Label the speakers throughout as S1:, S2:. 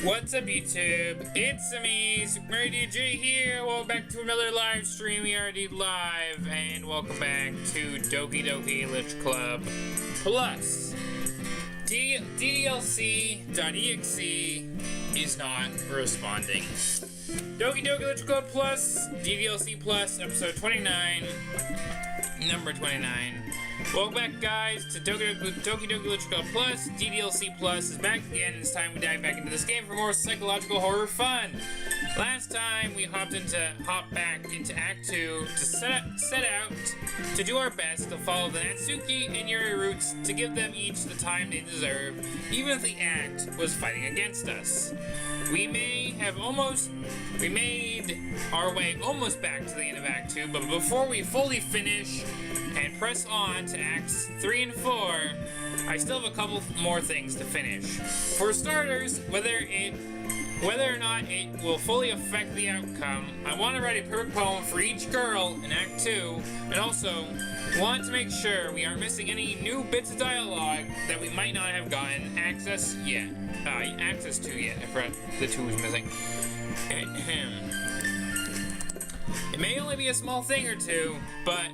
S1: What's up, YouTube? It's me, Super Mario DJ here. Welcome back to another live stream. We are indeed live, and welcome back to Doki Club Plus. DDLC.EXE is not responding. Doki Club Plus, DDLC Plus, episode 29, number 29. Welcome back, guys, to Doki Club Plus. DDLC Plus is back again, and it's time we dive back into this game for more psychological horror fun. Last time, we hopped back into Act 2 to set out to do our best to follow the Natsuki and Yuri routes to give them each the time they deserve, even if the Act was fighting against us. We made our way almost back to the end of Act 2, but before we fully finish and press on to Acts 3 and 4, I still have a couple more things to finish. For starters, whether or not it will fully affect the outcome, I want to write a perfect poem for each girl in Act 2, and also want to make sure we aren't missing any new bits of dialogue that we might not have gotten access to yet. I forgot the 2 was missing. It may only be a small thing or two, but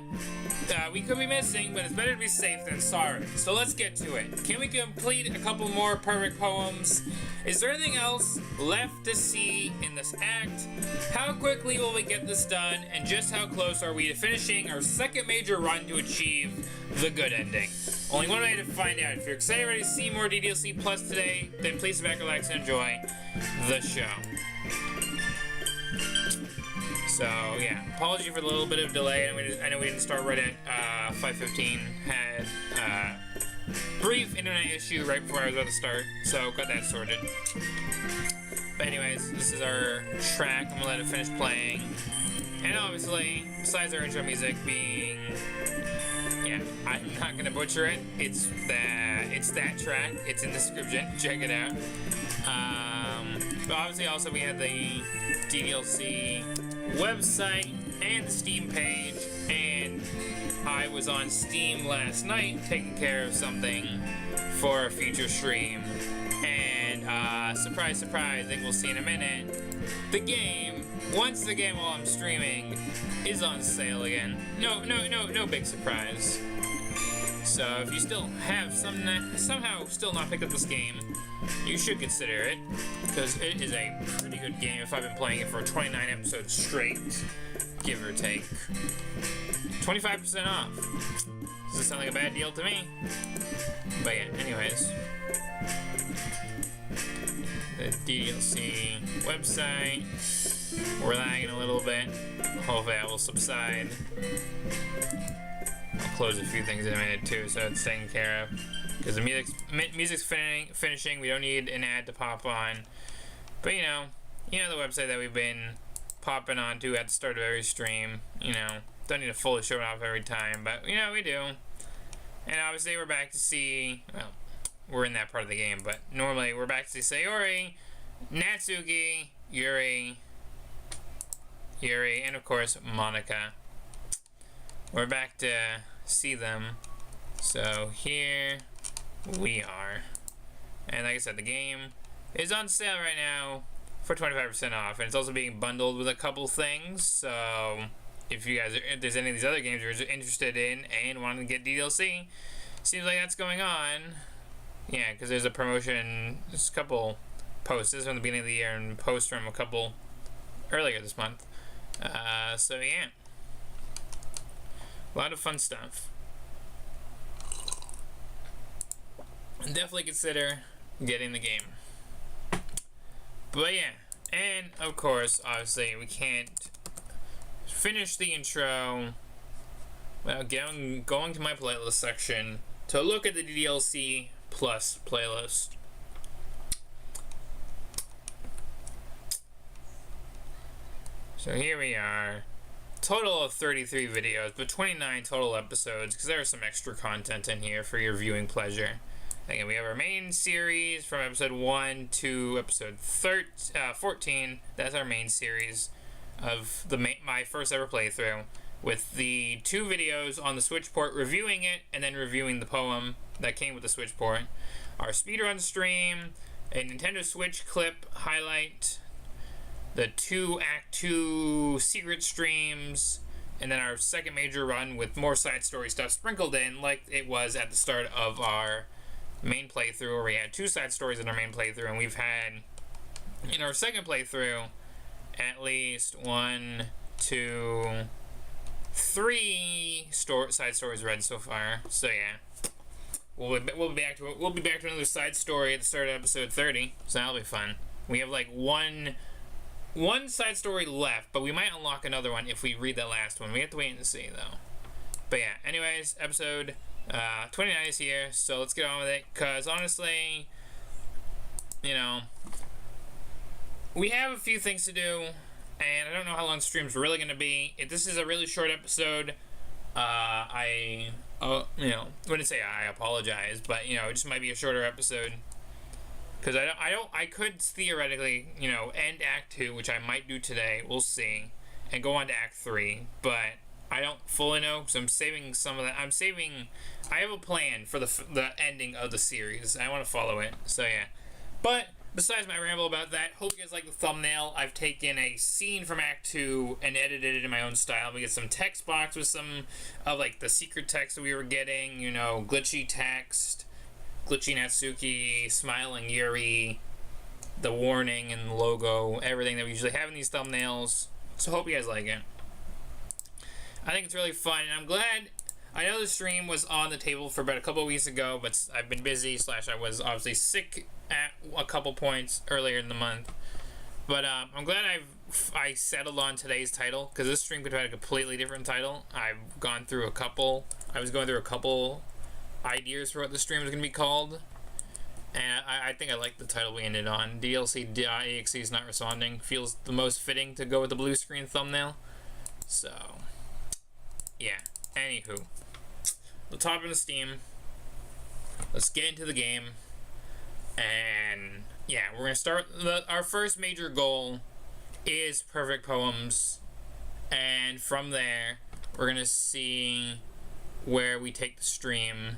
S1: we could be missing, but it's better to be safe than sorry. So let's get to it. Can we complete a couple more perfect poems? Is there anything else left to see in this act? How quickly will we get this done? And just how close are we to finishing our second major run to achieve the good ending? Only one way to find out. If you're excited ready to see more DDLC Plus today, then please sit back, relax, and enjoy the show. So, yeah, apology for the little bit of delay. I know we didn't start right at 5:15. Had a brief internet issue right before I was about to start, so got that sorted. But anyways, this is our track. I'm gonna let it finish playing. And obviously, besides our intro music being, yeah, I'm not gonna butcher it. It's that track. It's in the description. Check it out. But obviously, also we had the DDLC website and the Steam page, and I was on Steam last night taking care of something for a future stream, and surprise, surprise, I think we'll see in a minute, once the game while I'm streaming is on sale again. No big surprise. So if you still have somehow still not picked up this game, you should consider it, because it is a pretty good game if I've been playing it for 29 episodes straight, give or take. 25% off. Doesn't sound like a bad deal to me. But yeah, anyways. The DDLC website. We're lagging a little bit. Hopefully that will subside. I'll close a few things in a minute too, so it's taken care of. Because the music's finishing, we don't need an ad to pop on. But you know the website that we've been popping onto at the start of every stream. Don't need to fully show it off every time, but we do. And obviously we're back to see, well, we're in that part of the game, but normally we're back to see Sayori, Natsuki, Yuri, and of course Monica. We're back to see them. So here we are. And like I said, the game is on sale right now for 25% off, and it's also being bundled with a couple things. So if there's any of these other games you're interested in and want to get DDLC, seems like that's going on. Yeah, because there's a promotion, there's a couple posts. This is from the beginning of the year, and posts from a couple earlier this month. So yeah, a lot of fun stuff. Definitely consider getting the game. But yeah, and of course, obviously, we can't finish the intro without going to my playlist section to look at the DDLC Plus playlist. So here we are. Total of 33 videos, but 29 total episodes, because there is some extra content in here for your viewing pleasure. Again, we have our main series from episode 1 to episode 14. That's our main series of my first ever playthrough, with the 2 videos on the Switch port reviewing it, and then reviewing the poem that came with the Switch port. our speedrun stream, a Nintendo Switch clip highlight, the 2 Act 2 secret streams, and then our second major run with more side story stuff sprinkled in like it was at the start of our main playthrough, where we had 2 side stories in our main playthrough, and we've had in our second playthrough at least 1, 2, 3 side stories read so far. So yeah, we'll be back to another side story at the start of episode 30. So that'll be fun. We have like one side story left, but we might unlock another one if we read that last one. We have to wait and see though. But yeah, anyways, episode 29 is here, so let's get on with it. Cause honestly, you know, we have a few things to do. And I don't know how long the stream's really going to be. If this is a really short episode, I wouldn't say I apologize, but, you know, it just might be a shorter episode. Because I could theoretically, you know, end Act 2, which I might do today, we'll see, and go on to Act 3, but I don't fully know, because I'm saving some of that. I have a plan for the ending of the series. I want to follow it, so yeah. But besides my ramble about that, hope you guys like the thumbnail. I've taken a scene from Act 2 and edited it in my own style. We get some text box with some of like the secret text that we were getting, you know, glitchy text, glitchy Natsuki, smiling Yuri, the warning and the logo, everything that we usually have in these thumbnails. So hope you guys like it. I think it's really fun, and I'm glad. I know the stream was on the table for about a couple of weeks ago, but I've been busy, / I was obviously sick at a couple points earlier in the month. But I'm glad I settled on today's title, because this stream could have had a completely different title. I was going through a couple ideas for what the stream was going to be called. And I think I like the title we ended on. DDLC.EXE is not responding. Feels the most fitting to go with the blue screen thumbnail. So, yeah. Anywho, let's hop into Steam. Let's get into the game. And yeah, we're gonna start. Our first major goal is perfect poems, and from there, we're gonna see where we take the stream.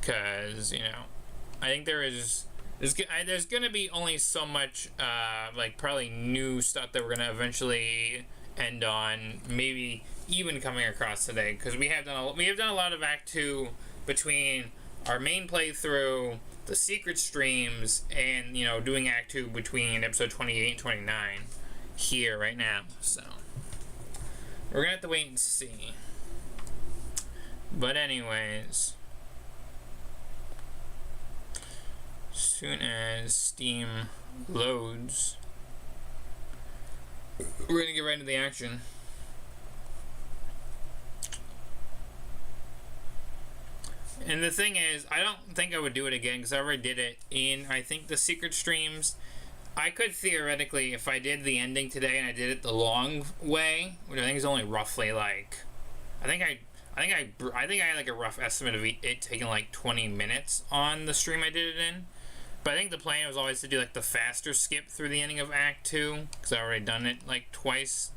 S1: Cause you know, I think there's gonna be only so much like probably new stuff that we're gonna eventually end on, maybe even coming across today, because we have done a lot of Act 2 between our main playthrough, the secret streams, and, you know, doing Act 2 between episode 28 and 29 here right now. So we're gonna have to wait and see. But anyways, as soon as Steam loads, we're gonna get right into the action. And the thing is, I don't think I would do it again, because I already did it in, I think, the secret streams. I could theoretically, if I did the ending today and I did it the long way, which I think is only roughly like, I think I had like a rough estimate of it taking like 20 minutes on the stream I did it in. But I think the plan was always to do like the faster skip through the ending of Act 2, because I've already done it like twice.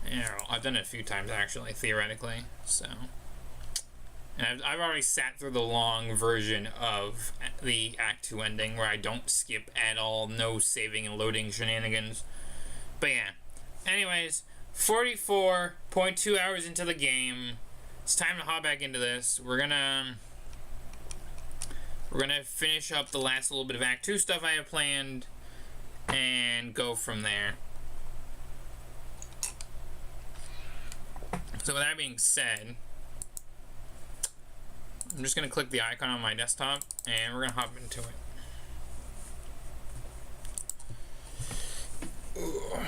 S1: You know, I've done it a few times actually, theoretically. So, and I've already sat through the long version of the Act 2 ending, where I don't skip at all, no saving and loading shenanigans. But yeah, anyways, 44.2 hours into the game. It's time to hop back into this. We're gonna finish up the last little bit of Act 2 stuff I have planned and go from there. So with that being said, I'm just going to click the icon on my desktop and we're going to hop into it. Ooh.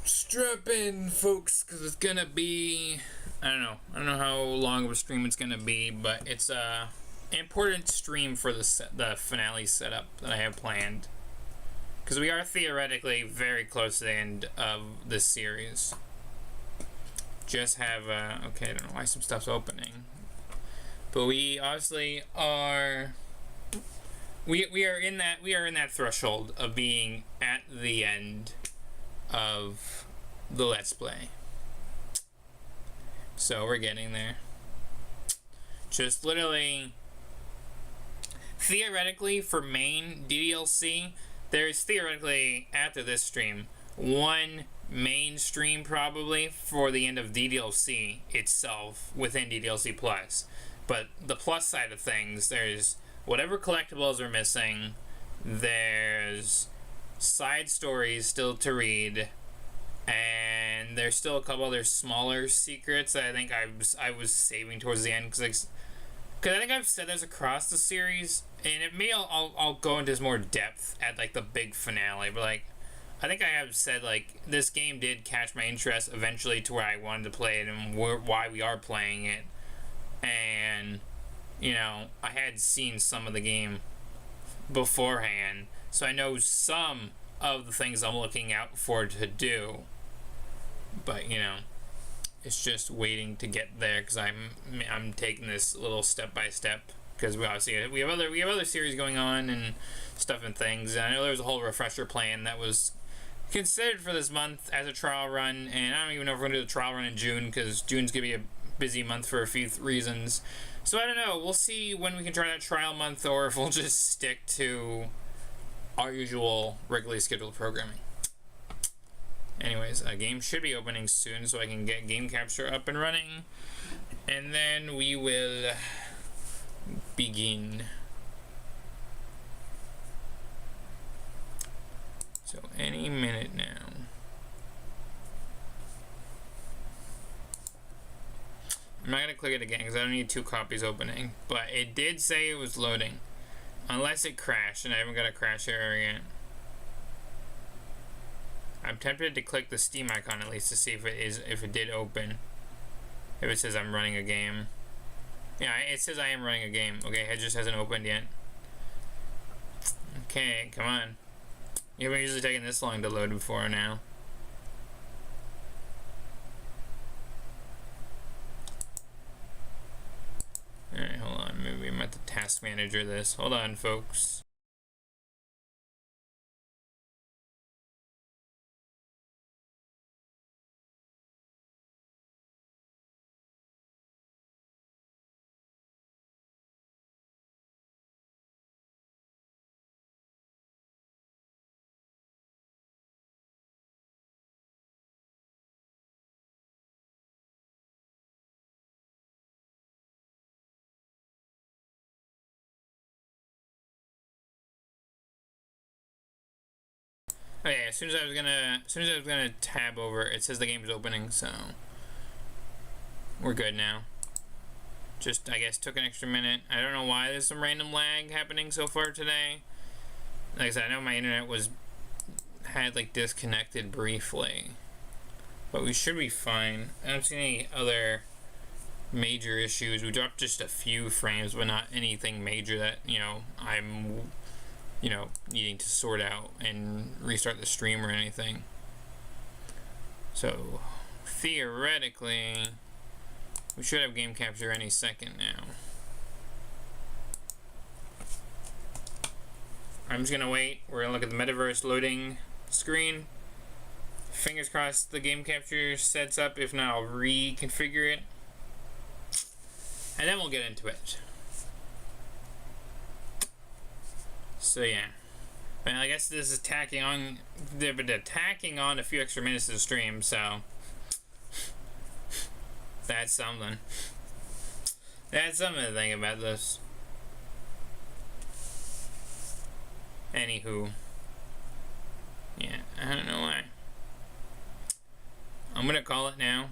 S1: Strap in, folks, because it's going to be, I don't know how long of a stream it's going to be, but it's a important stream for the finale setup that I have planned. Because we are theoretically very close to the end of this series. Just have, okay, I don't know why some stuff's opening. But we obviously are, we are in that threshold of being at the end of the Let's Play. So we're getting there. Just literally, theoretically, for main DDLC, there's theoretically, after this stream, one main stream probably for the end of DDLC itself within DDLC Plus. But the plus side of things, there's whatever collectibles are missing, there's side stories still to read, and there's still a couple other smaller secrets that I think I was saving towards the end, because I think I've said this across the series, and it may I'll go into more depth at like the big finale, but like I think I have said like this game did catch my interest eventually to where I wanted to play it and why we are playing it, and you know, I had seen some of the game beforehand, so I know some of the things I'm looking out for to do, but you know, it's just waiting to get there, because I'm taking this little step by step, because we obviously we have other series going on and stuff and things, and I know there's a whole refresher plan that was considered for this month as a trial run, and I don't even know if we're gonna do the trial run in June, because June's gonna be a busy month for a few reasons. So I don't know, we'll see when we can try that trial month, or if we'll just stick to our usual regularly scheduled programming. Anyways, a game should be opening soon, so I can get game capture up and running, and then we will begin. So any minute now. I'm not gonna click it again because I don't need 2 copies opening, but it did say it was loading, unless it crashed, and I haven't got a crash error yet. I'm tempted to click the Steam icon at least to see if it did open. If it says I'm running a game. Yeah, it says I am running a game. Okay, it just hasn't opened yet. Okay, come on. You haven't usually taken this long to load before now. Alright, hold on. Maybe I'm at the task manager this. Hold on, folks. Okay, as soon as I was gonna tab over, it says the game is opening, so we're good now. Just, I guess, took an extra minute. I don't know why there's some random lag happening so far today. Like I said, I know my internet had like disconnected briefly, but we should be fine. I don't see any other major issues. We dropped just a few frames, but not anything major that, you know, I'm needing to sort out and restart the stream or anything. So theoretically, we should have game capture any second now. I'm just gonna wait. We're gonna look at the metaverse loading screen. Fingers crossed the game capture sets up. If not, I'll reconfigure it, and then we'll get into it. So yeah, but I guess this is tacking on. They've been tacking on a few extra minutes to the stream, so that's something. That's something to think about this. Anywho, yeah, I don't know why. I'm gonna call it now,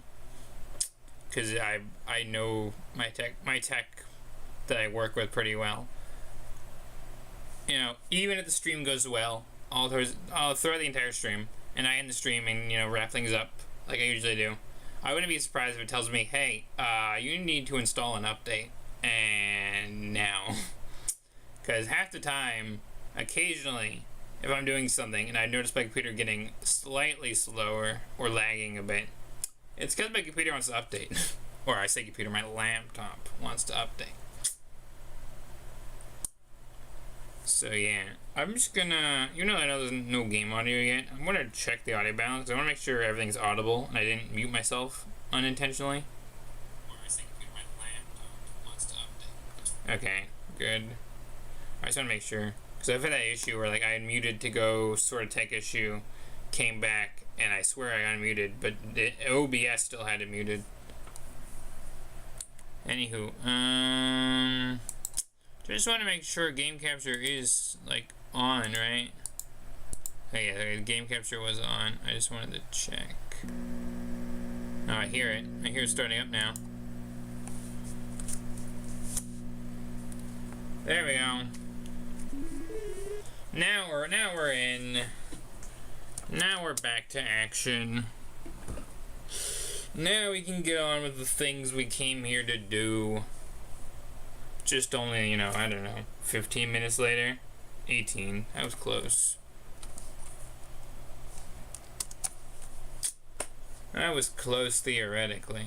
S1: cause I know my tech that I work with pretty well. You know, even if the stream goes well, I'll throw the entire stream, and I end the stream and, you know, wrap things up like I usually do. I wouldn't be surprised if it tells me, hey, you need to install an update, and now. Because half the time, occasionally, if I'm doing something and I notice my computer getting slightly slower or lagging a bit, it's because my computer wants to update. Or I say computer, my laptop wants to update. So yeah, I'm just gonna, I know there's no game audio yet, I'm gonna check the audio balance. I wanna make sure everything's audible and I didn't mute myself unintentionally. Or I say computer, my laptop wants to update. Okay, good. I just want to make sure. Because I've had that issue where like I had muted to go sort of tech issue, came back, and I swear I unmuted, but the OBS still had it muted. Anywho, just want to make sure game capture is like on, right? Hey, yeah, the game capture was on. I just wanted to check. Oh, I hear it. I hear it starting up now. There we go. Now we're in. Now we're back to action. Now we can get on with the things we came here to do. Just only, you know, I don't know, 15 minutes later? 18. That was close. That was close theoretically.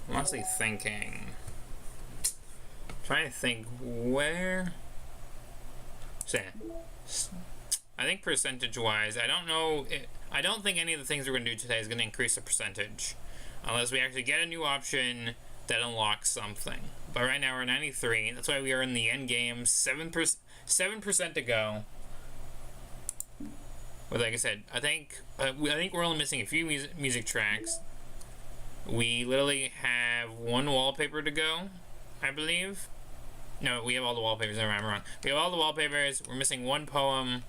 S1: I'm honestly thinking. Trying to think where. So, I think percentage-wise, I don't know. I don't think any of the things we're going to do today is going to increase the percentage, unless we actually get a new option that unlocks something. But right now we're 93. That's why we are in the end game. 7% to go. But like I said, I think we're only missing a few music tracks. We literally have one wallpaper to go, I believe. No, we have all the wallpapers. Never mind, I'm wrong. We have all the wallpapers. We're missing one poem.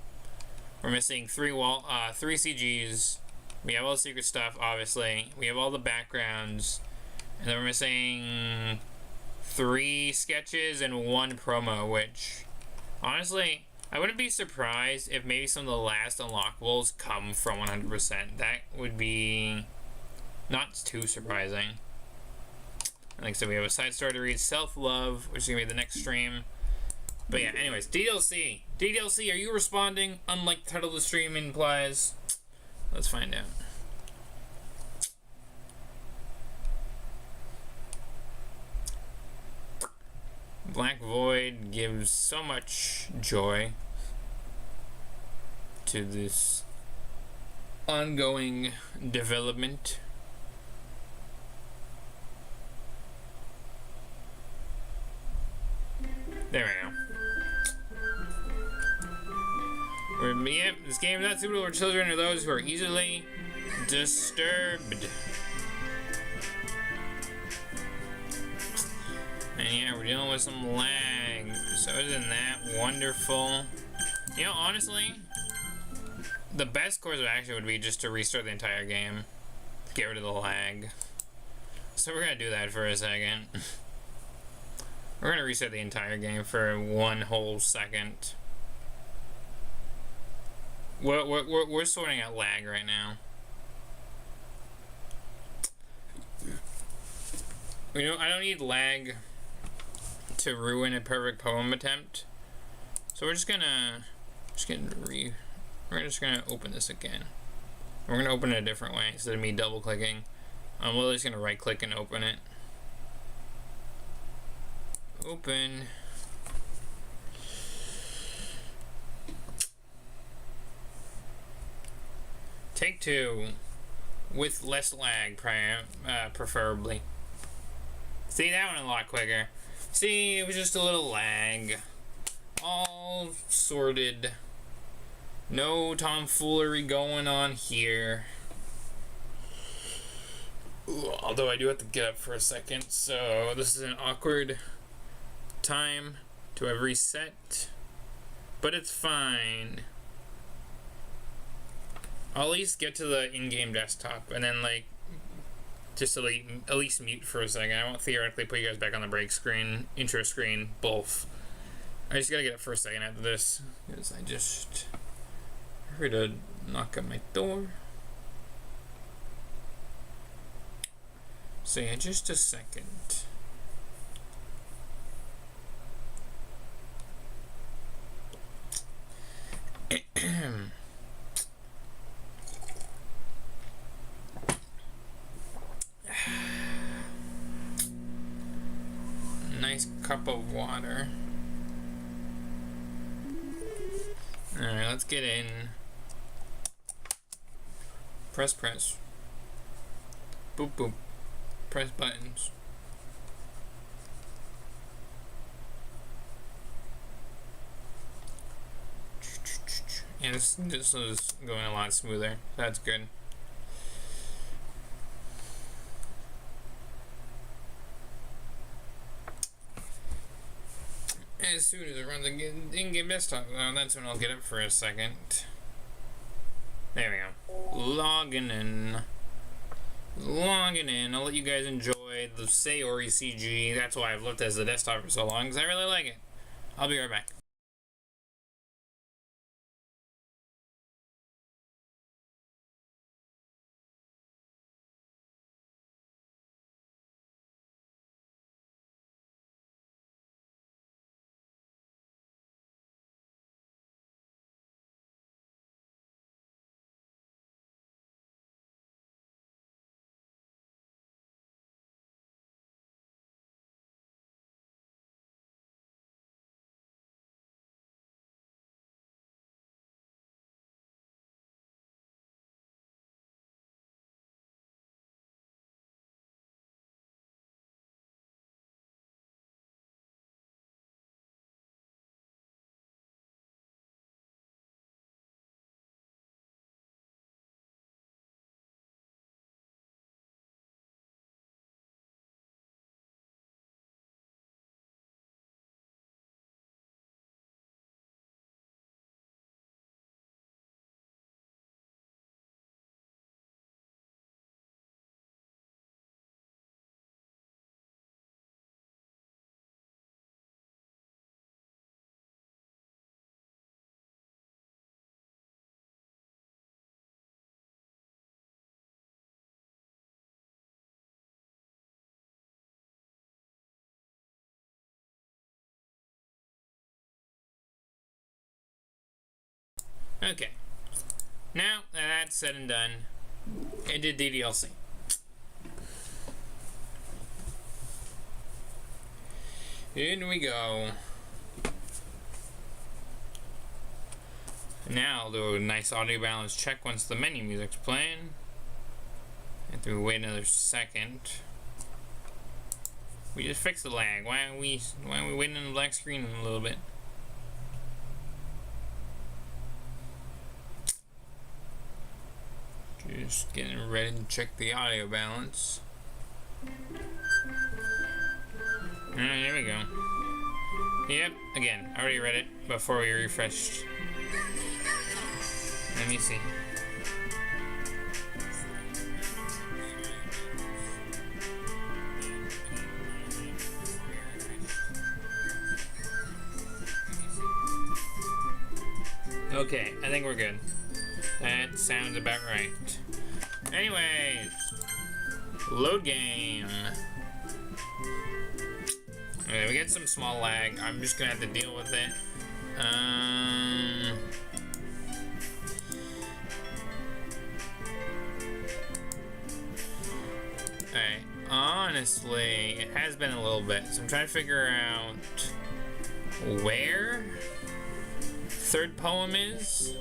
S1: We're missing three CGs. We have all the secret stuff, obviously. We have all the backgrounds. And then we're missing 3 sketches and 1 promo, which, honestly, I wouldn't be surprised if maybe some of the last unlockables come from 100%. That would be not too surprising. Like I said, we have a side story to read, Self-Love, which is going to be the next stream. But yeah, anyways, DDLC. DDLC, are you responding, unlike the title of the stream implies? Let's find out. Black Void gives so much joy to this ongoing development. There we go. Yep, this game is not suitable for children or those who are easily disturbed. And yeah, we're dealing with some lag. So isn't that wonderful? You know, honestly, the best course of action would be just to restart the entire game. Get rid of the lag. So we're gonna do that for a second. We're gonna reset the entire game for 1 whole second. We're sorting out lag right now. You know, I don't need lag to ruin a perfect poem attempt. So we're just gonna open this again. We're gonna open it a different way instead of me double clicking. I'm literally just gonna right click and open it. Open. Take 2 with less lag, preferably. See, that went a lot quicker. See, it was just a little lag. All sorted. No tomfoolery going on here. Ooh, although I do have to get up for a second, so this is an awkward time to have reset. But it's fine. I'll at least get to the in-game desktop and then, like, just at least mute for a second. I won't theoretically put you guys back on the break screen, intro screen, both. I just gotta get up for a second after this, because I just heard a knock at my door. So yeah, just a second. Nice cup of water. let's get in. Press. Boop, boop. Press buttons. Yeah, this is going a lot smoother. That's good. As soon as it runs in-game desktop, that's when I'll get it for a second. There we go. Logging in. I'll let you guys enjoy the Sayori CG. That's why I've left it as the desktop for so long, because I really like it. I'll be right back. Okay. Now that that's said and done, into DDLC. In we go. Now I'll do a nice audio balance check once the menu music's playing. Have to wait another second. We just fixed the lag. Why are we waiting on the black screen a little bit? Just getting ready to check the audio balance. Alright, here we go. Yep, again, I already read it before we refreshed. Let me see. Okay, I think we're good. That sounds about right. Anyways, load game. Okay, we get some small lag. I'm just gonna have to deal with it. Alright, honestly, it has been a little bit, so I'm trying to figure out where third poem is.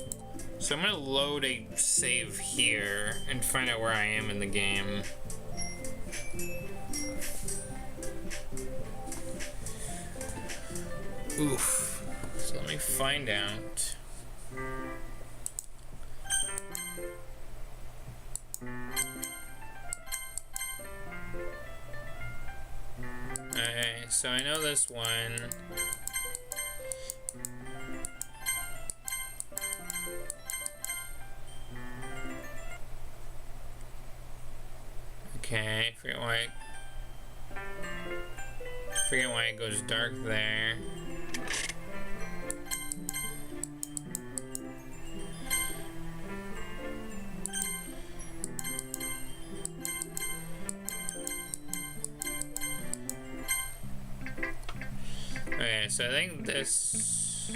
S1: So I'm gonna load a save here and find out where I am in the game. Oof. So let me find out. Okay, so I know this one. Okay, forget why it goes dark there. Okay, so I think this.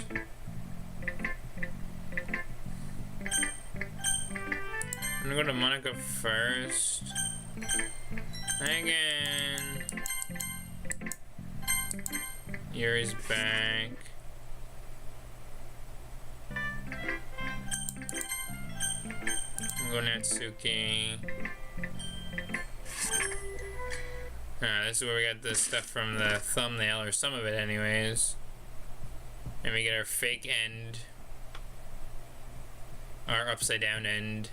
S1: I'm gonna go to Monica first. Again. Yuri's back. We'll go Natsuki. This is where we got the stuff from the thumbnail, or some of it anyways. And we get our fake end. Our upside down end.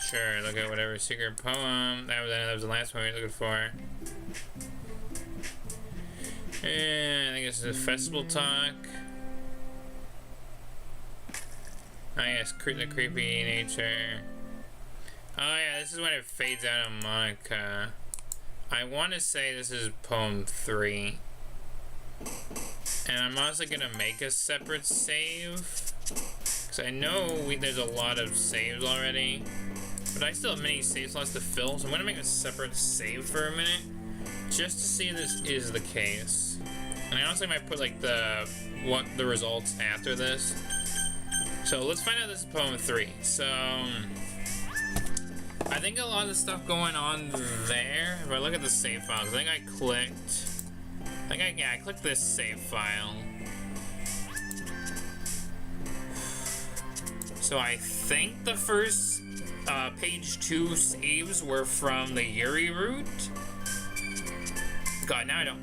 S1: Sure, look at whatever secret poem. That was the last one we were looking for. And I think this is a festival talk. Oh yes, the creepy nature. Oh yeah, this is when it fades out on Monica. I want to say this is poem 3. And I'm also gonna make a separate save. Because I know there's a lot of saves already. But I still have many save slots to fill, so I'm gonna make a separate save for a minute. Just to see if this is the case. And I honestly might put like the results after this. So let's find out this is poem 3. So I think a lot of the stuff going on there, if I look at the save files, I think I clicked this save file. So I think the first page 2 saves were from the Yuri route. God, now I don't.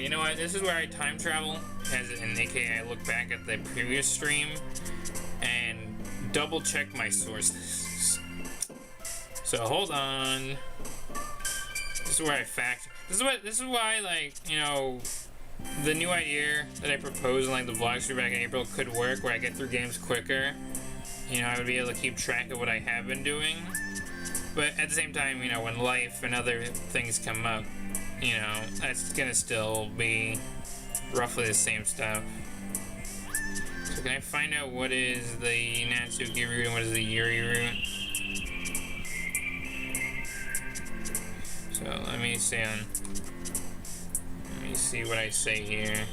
S1: You know what? This is where I time travel, and aka I look back at the previous stream and double check my sources. So hold on. This is where I fact. This is why, like, you know, the new idea that I proposed in like the vlog stream back in April could work, where I get through games quicker. You know, I would be able to keep track of what I have been doing. But at the same time, you know, when life and other things come up, you know, that's gonna still be roughly the same stuff. So can I find out what is the Natsuki route and what is the Yuri route? So let me see what I say here.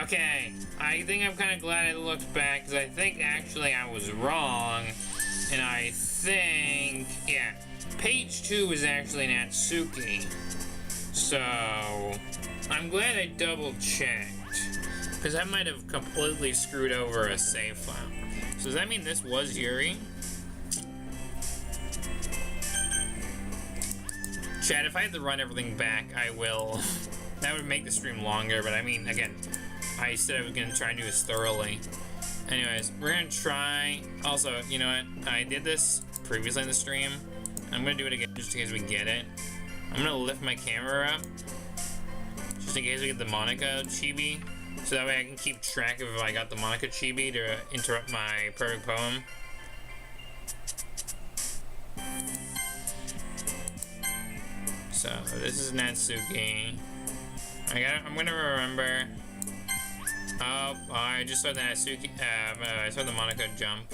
S1: Okay, I think I'm kind of glad I looked back, because I think actually I was wrong, and I think, yeah, page 2 is actually Natsuki, so I'm glad I double checked, because I might have completely screwed over a save file. So does that mean this was Yuri? Chat, if I had to run everything back, I will. That would make the stream longer, but I mean, again, I said I was going to try and do this thoroughly. Anyways, we're going to try. Also, you know what? I did this previously in the stream. I'm going to do it again just in case we get it. I'm going to lift my camera up just in case we get the Monica chibi. So that way I can keep track of if I got the Monica chibi to interrupt my perfect poem. So, this is Natsuki. I'm going to remember. Oh, I just saw the Natsuki, I saw the Monica jump.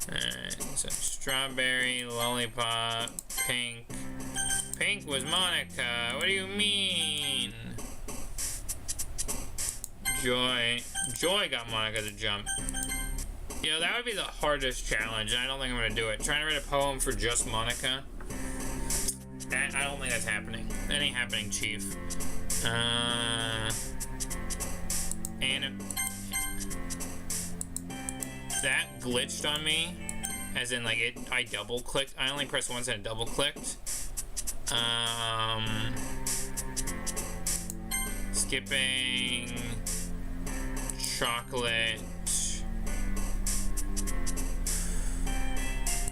S1: Alright, so strawberry, lollipop, pink. Pink was Monica, what do you mean? Joy got Monica to jump. You know, that would be the hardest challenge, and I don't think I'm gonna do it. Trying to write a poem for just Monica. I don't think that's happening. That ain't happening, Chief. And that glitched on me, as in like I double clicked. I only pressed once and it double clicked. Skipping chocolate,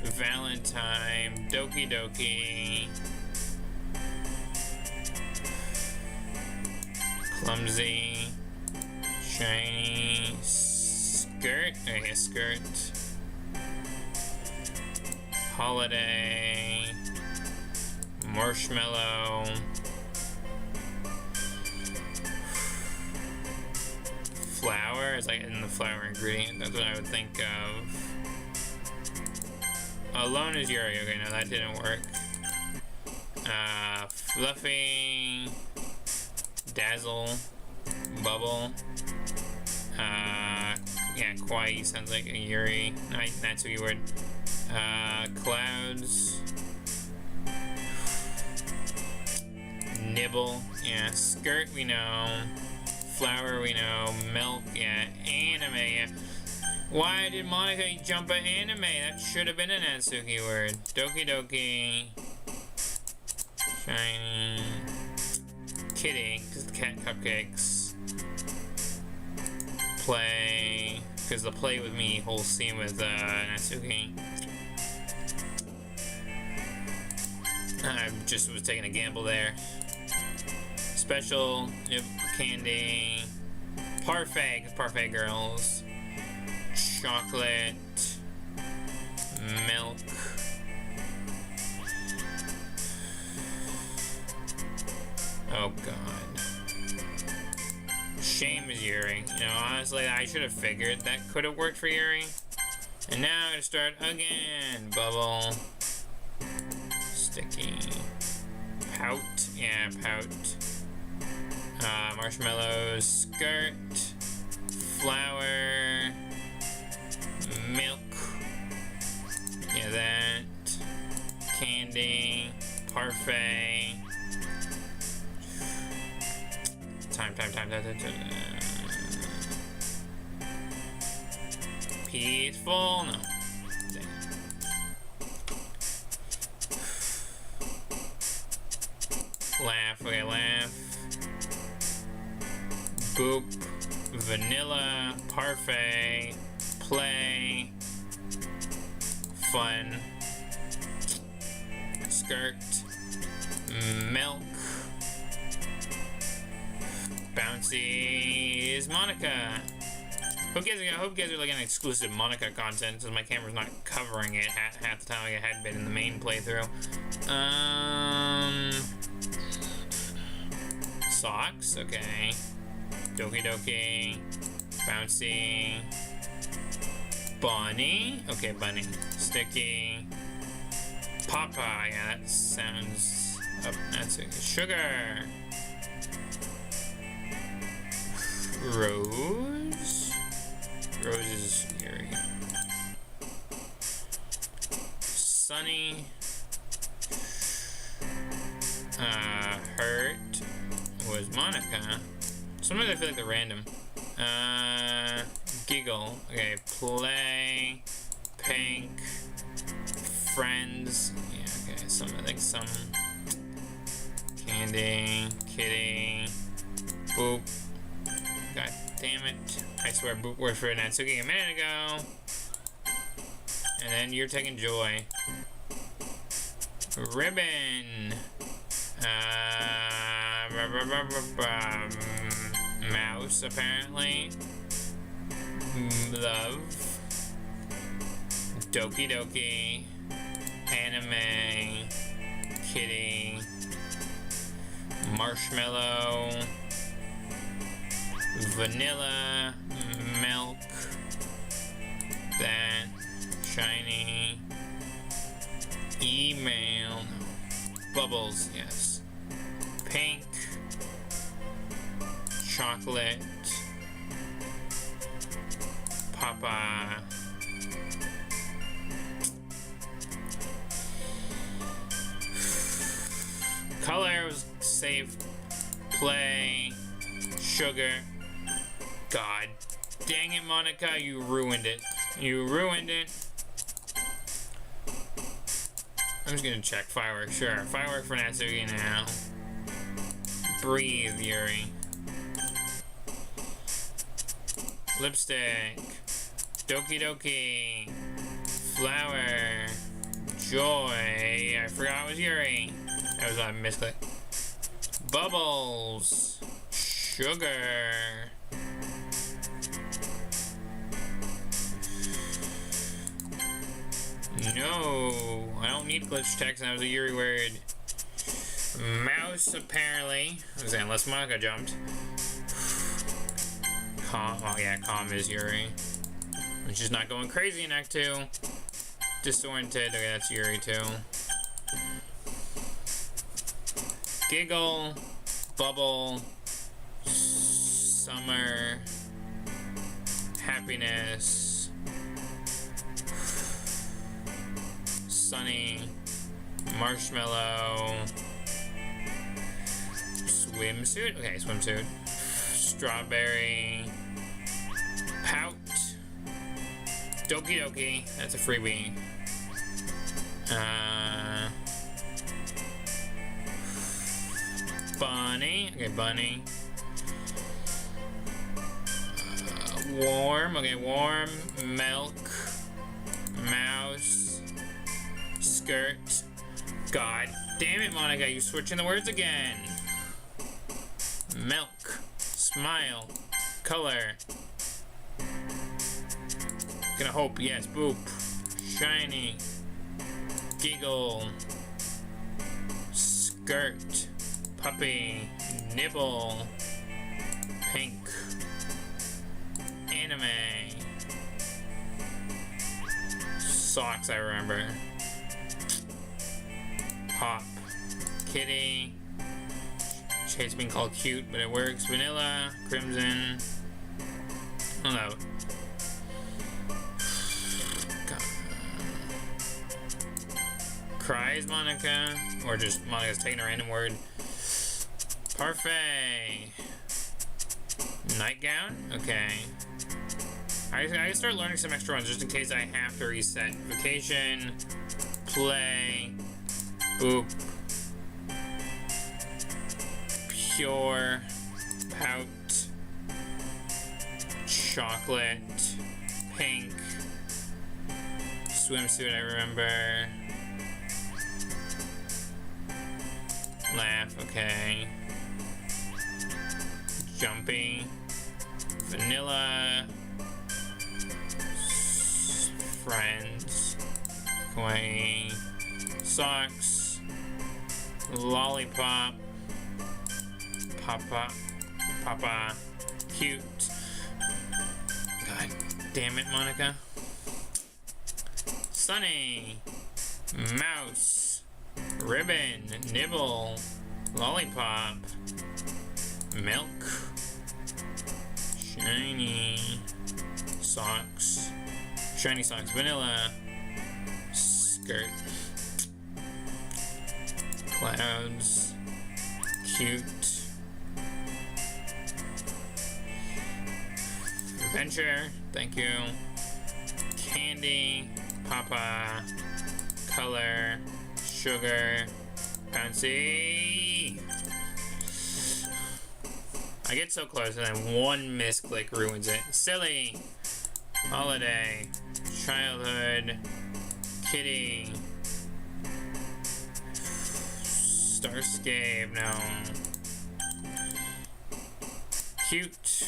S1: Valentine, Doki, clumsy. Shiny skirt, okay, skirt. Holiday, marshmallow, flower is like in the flower ingredient. That's what I would think of. Alone is Yuri. Okay, no, that didn't work. Fluffy. Dazzle. Bubble. Yeah, Kawaii sounds like a Yuri. Natsuki word. Clouds. Nibble. Yeah, skirt we know. Flower we know. Milk, yeah. Anime, yeah. Why did Monica jump at anime? That should have been a Natsuki word. Doki Doki. Shiny. Kitty, because the cat cupcakes. Play, because the play with me whole scene with Natsuki. I just was taking a gamble there. Special, yep, candy. Parfait, because Parfait girls. Chocolate. Milk. Oh god. Shame is Yuri. You know, honestly, I should have figured that could have worked for Yuri. And now to start again. Bubble. Sticky. Pout. Yeah, pout. Marshmallows. Skirt. Flower. Milk. Yeah, that. Candy. Parfait. Time. Peaceful? No. Laugh, okay, laugh. Boop. Vanilla. Parfait. Play. Fun. Skirt. Milk. Bouncy is Monica. I hope you guys are like an exclusive Monica content, since my camera's not covering it half the time like it had been in the main playthrough. Socks, okay. Doki Doki. Bouncy. Bunny. Okay, bunny. Sticky. Papa. Yeah, that sounds up. That's it. Sugar. Rose. Rose is Yuri. Sunny. Hurt was Monica. Sometimes I feel like they're random. Giggle. Okay, play. Pink. Friends. Yeah, okay, I think some. Candy. Kitty. Boop. God damn it. I swear boop worked for Natsuki a minute ago. And then you're taking joy. Ribbon. Mouse, apparently. Love. Doki Doki. Anime. Kitty. Marshmallow. Vanilla. Milk. That. Shiny. Email. Bubbles, yes. Pink. Chocolate. Papa. Color was safe. Play. Sugar. God dang it, Monica, you ruined it. You ruined it. I'm just gonna check firework. Sure, firework for Natsuki now. Breathe, Yuri. Lipstick. Doki Doki. Flower. Joy. I forgot it was Yuri. That was a misclick. Bubbles. Sugar. No, I don't need glitch text. That was a Yuri word. Mouse, apparently. Unless Monica jumped. Calm. Oh yeah, calm is Yuri. When she's not going crazy in Act 2. Disoriented. Okay, that's Yuri too. Giggle. Bubble. Summer. Happiness. Sunny. Marshmallow. Swimsuit? Okay, swimsuit. Strawberry. Pout. Doki Doki. That's a freebie. Bunny. Okay, bunny. Warm. Okay, warm. Milk. Mouse. Skirt. God damn it, Monica. You're switching the words again. Milk. Smile. Color. Gonna hope. Yes. Boop. Shiny. Giggle. Skirt. Puppy. Nibble. Pink. Anime. Socks, I remember. Pop. Kitty. Shade's being called cute, but it works. Vanilla. Crimson. Oh no. Cries Monica, or just Monica's taking a random word. Parfait. Nightgown? Okay. I start learning some extra ones just in case I have to reset. Vacation. Play. Boop. Pure. Pout. Chocolate. Pink. Swimsuit, I remember. Laugh, okay. Jumpy. Vanilla. Friends. Kawaii. Socks. Lollipop. Papa. Cute. God damn it, Monica. Sunny. Mouse. Ribbon. Nibble. Lollipop. Milk. Shiny. Socks. Shiny socks. Vanilla. Skirt. Clouds. Cute. Adventure. Thank you. Candy. Papa. Color. Sugar. Bouncy. I get so close and then one misclick ruins it. Silly. Holiday. Childhood. Kitty. Starscape. No. Cute.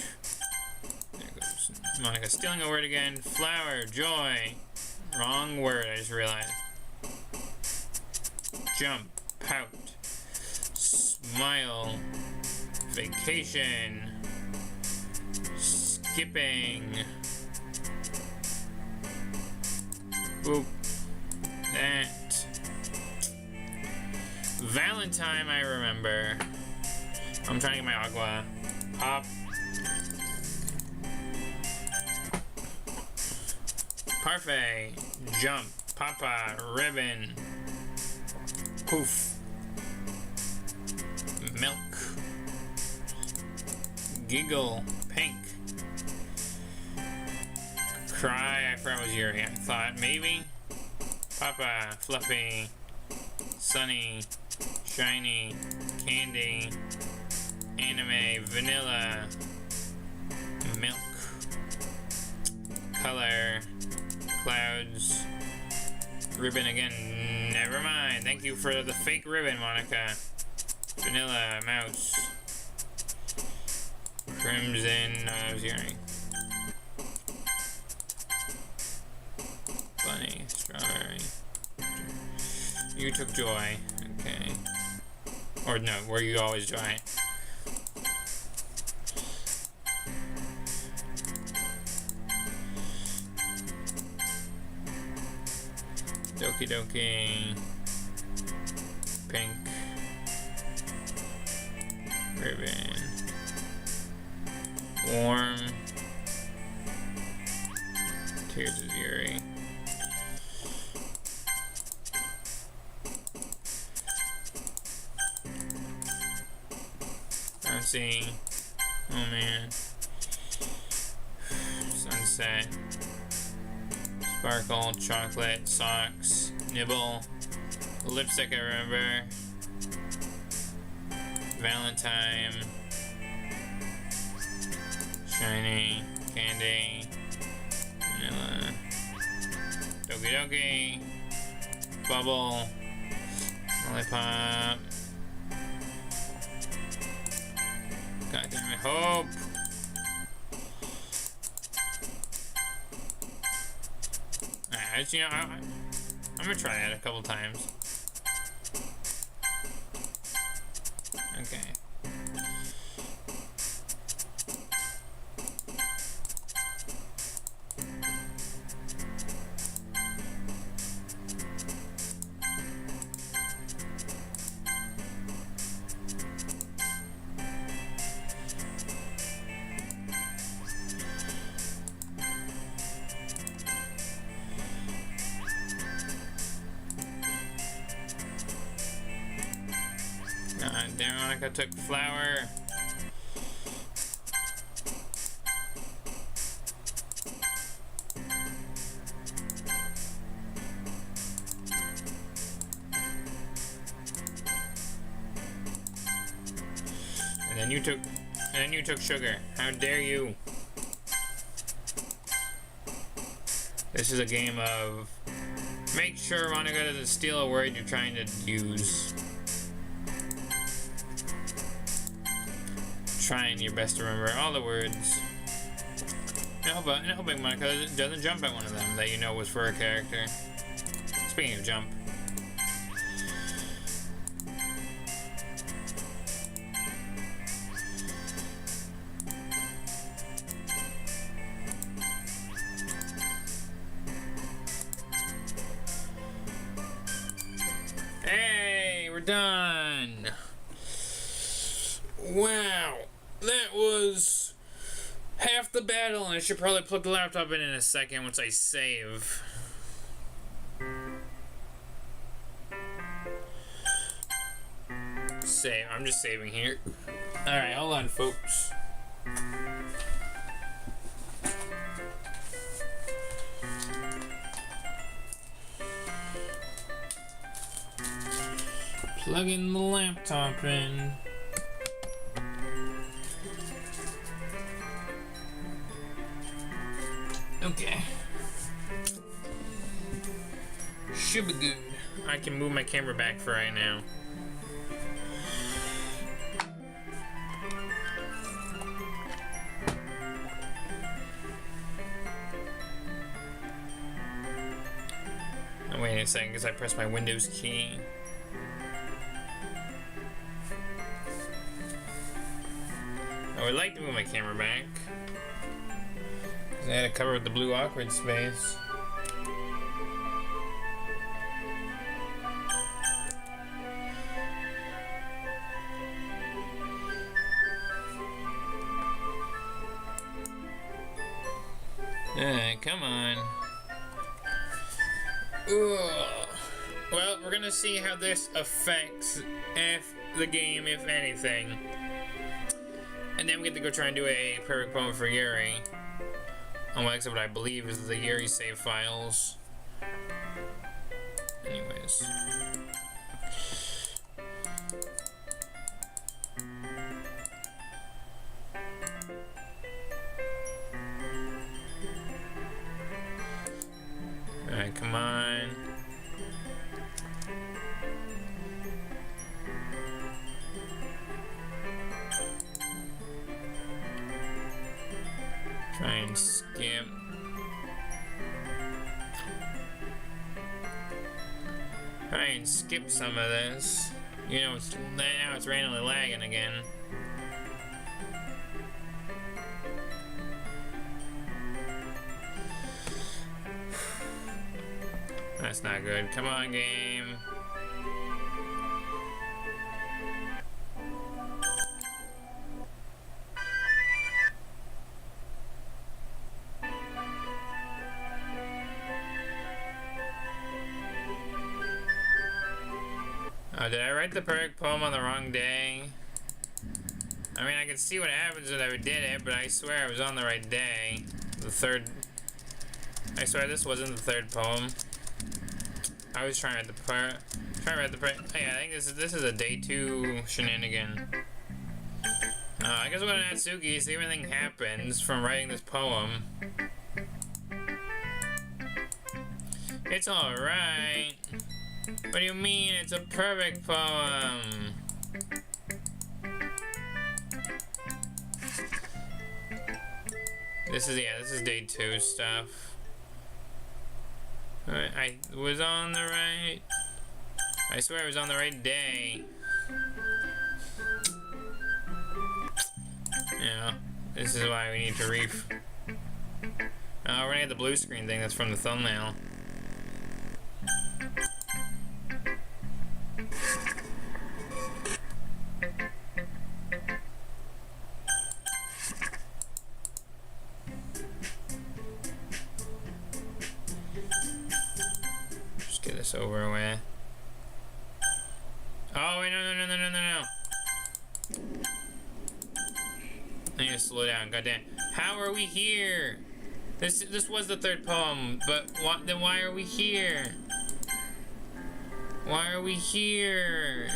S1: There goes Monica stealing a word again. Flower. Joy. Wrong word, I just realized. Jump. Pout. Smile. Vacation. Skipping. Boop. That. Valentine, I remember. I'm trying to get my agua. Pop. Parfait. Jump. Papa. Ribbon. Poof. Milk. Giggle. Pink. Cry. I forgot it was Yuri. I thought maybe. Papa. Fluffy. Sunny. Shiny. Candy. Anime. Vanilla. Milk. Color. Clouds. Ribbon again. Never mind. Thank you for the fake ribbon, Monica. Vanilla. Mouse. Crimson. No, that was Yuri. Bunny. Strawberry. You took Joy. Okay. Or no, were you always Joy? Doki Doki. Pink. Ribbon. Warm. Tears of Yuri. Bouncy. Oh man. Sunset. Sparkle. Chocolate. Socks. Nibble. Lipstick I remember. Valentine. Shiny. Candy. Vanilla. Doki Doki. Bubble. Lollipop. God damn it, Hope. Alright, you know, I'm gonna try that a couple times. Okay. Damn, I took flour. And then you took sugar. How dare you? This is a game of make sure Monica doesn't steal a word you're trying to use. Trying your best to remember all the words. And hoping Monica doesn't jump at one of them that you know was for a character. Speaking of jump. Hey, we're done. Wow. That was half the battle, and I should probably plug the laptop in a second once I save. Save. I'm just saving here. Alright, hold on, folks. Plugging the laptop in. Okay. Should be good. I can move my camera back for right now. Oh, wait a second, because I pressed my Windows key. I would like to move my camera back. I had to cover with the blue awkward space. Come on. Ugh. Well, we're gonna see how this affects the game, if anything. And then we get to go try and do a perfect poem for Yuri. On what I believe is the Yuri save files. Anyways. Alright, come on. Try and skip. Try and skip some of this. You know, now it's randomly lagging again. that's not good. Come on, game. Oh, did I write the perfect poem on the wrong day? I mean, I can see what happens when I did it, but I swear I was on the right day. The third... I swear this wasn't the third poem. I was trying to write the part. Oh, yeah, I think this is a day 2 shenanigan. I guess we'll go to Natsuki, see if anything happens from writing this poem. It's alright. What do you mean? It's a perfect poem. This is day 2 stuff. I was on the right... I swear I was on the right day. Yeah, this is why we need to we're gonna get the blue screen thing that's from the thumbnail. Get this over with. Oh wait, no. I need to slow down, goddamn. How are we here? This was the third poem, but then why are we here? Why are we here?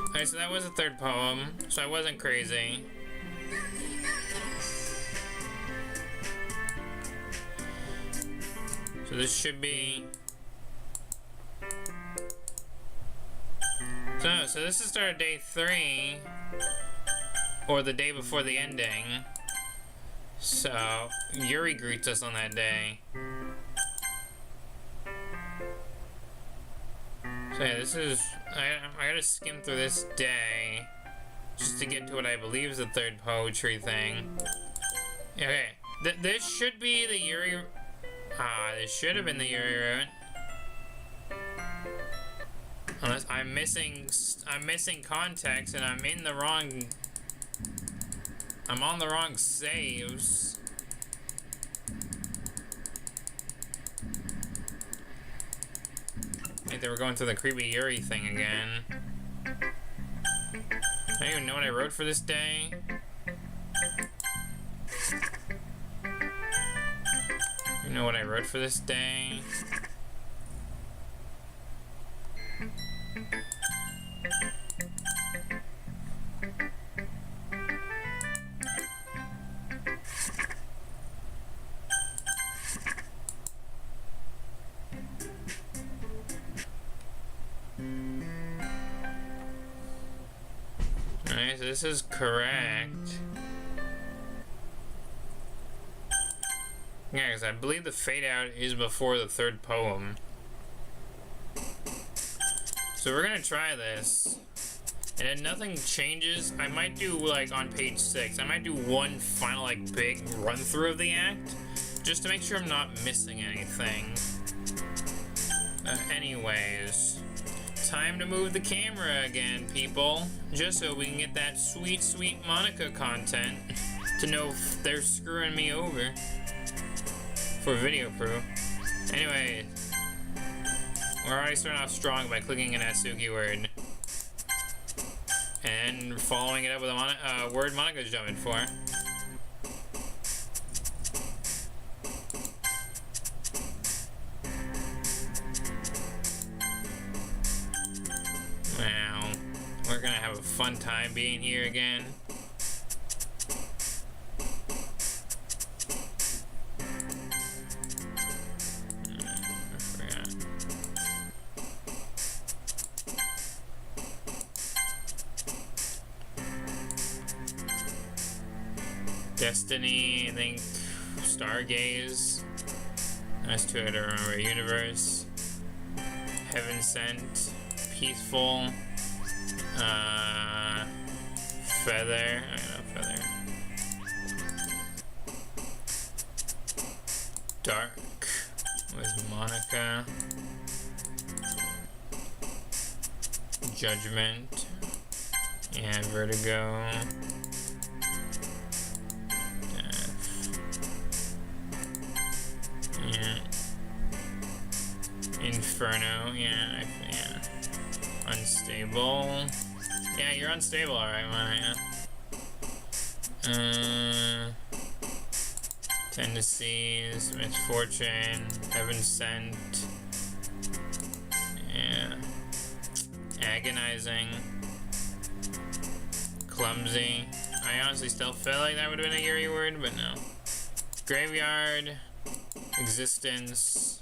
S1: Alright, so that was the third poem, so I wasn't crazy. So this should be... So this is start of day 3, or the day before the ending. So Yuri greets us on that day. So yeah, this is... I gotta skim through this day just to get to what I believe is the third poetry thing. Okay, this should be the Yuri... this should have been the Yuri route. Unless I'm missing context and I'm on the wrong saves. I think they were going through the creepy Yuri thing again. I don't even know what I wrote for this day. You know what I wrote for this day? Alright, so this is correct. Yeah, because I believe the fade out is before the third poem. So we're gonna try this. And if nothing changes, I might do, like, on page 6, I might do one final, like, big run-through of the act, just to make sure I'm not missing anything. Anyways, time to move the camera again, people, just so we can get that sweet, sweet Monica content to know if they're screwing me over for video proof. Anyway, we're already starting off strong by clicking an Atsuki word and following it up with a word Monica's jumping for. Wow, we're gonna have a fun time being here again. Destiny, I think, Stargaze, that's two I don't remember, Universe, Heaven Sent, Peaceful, Feather, I don't know, Feather. Dark with Monica. Judgment. Yeah, Vertigo. Death. Yeah. Inferno. Yeah. Unstable. Yeah, you're unstable, alright, Maya. Tendencies, misfortune, heaven sent. Yeah. Agonizing. Clumsy. I honestly still feel like that would have been a Yuri word, but no. Graveyard. Existence.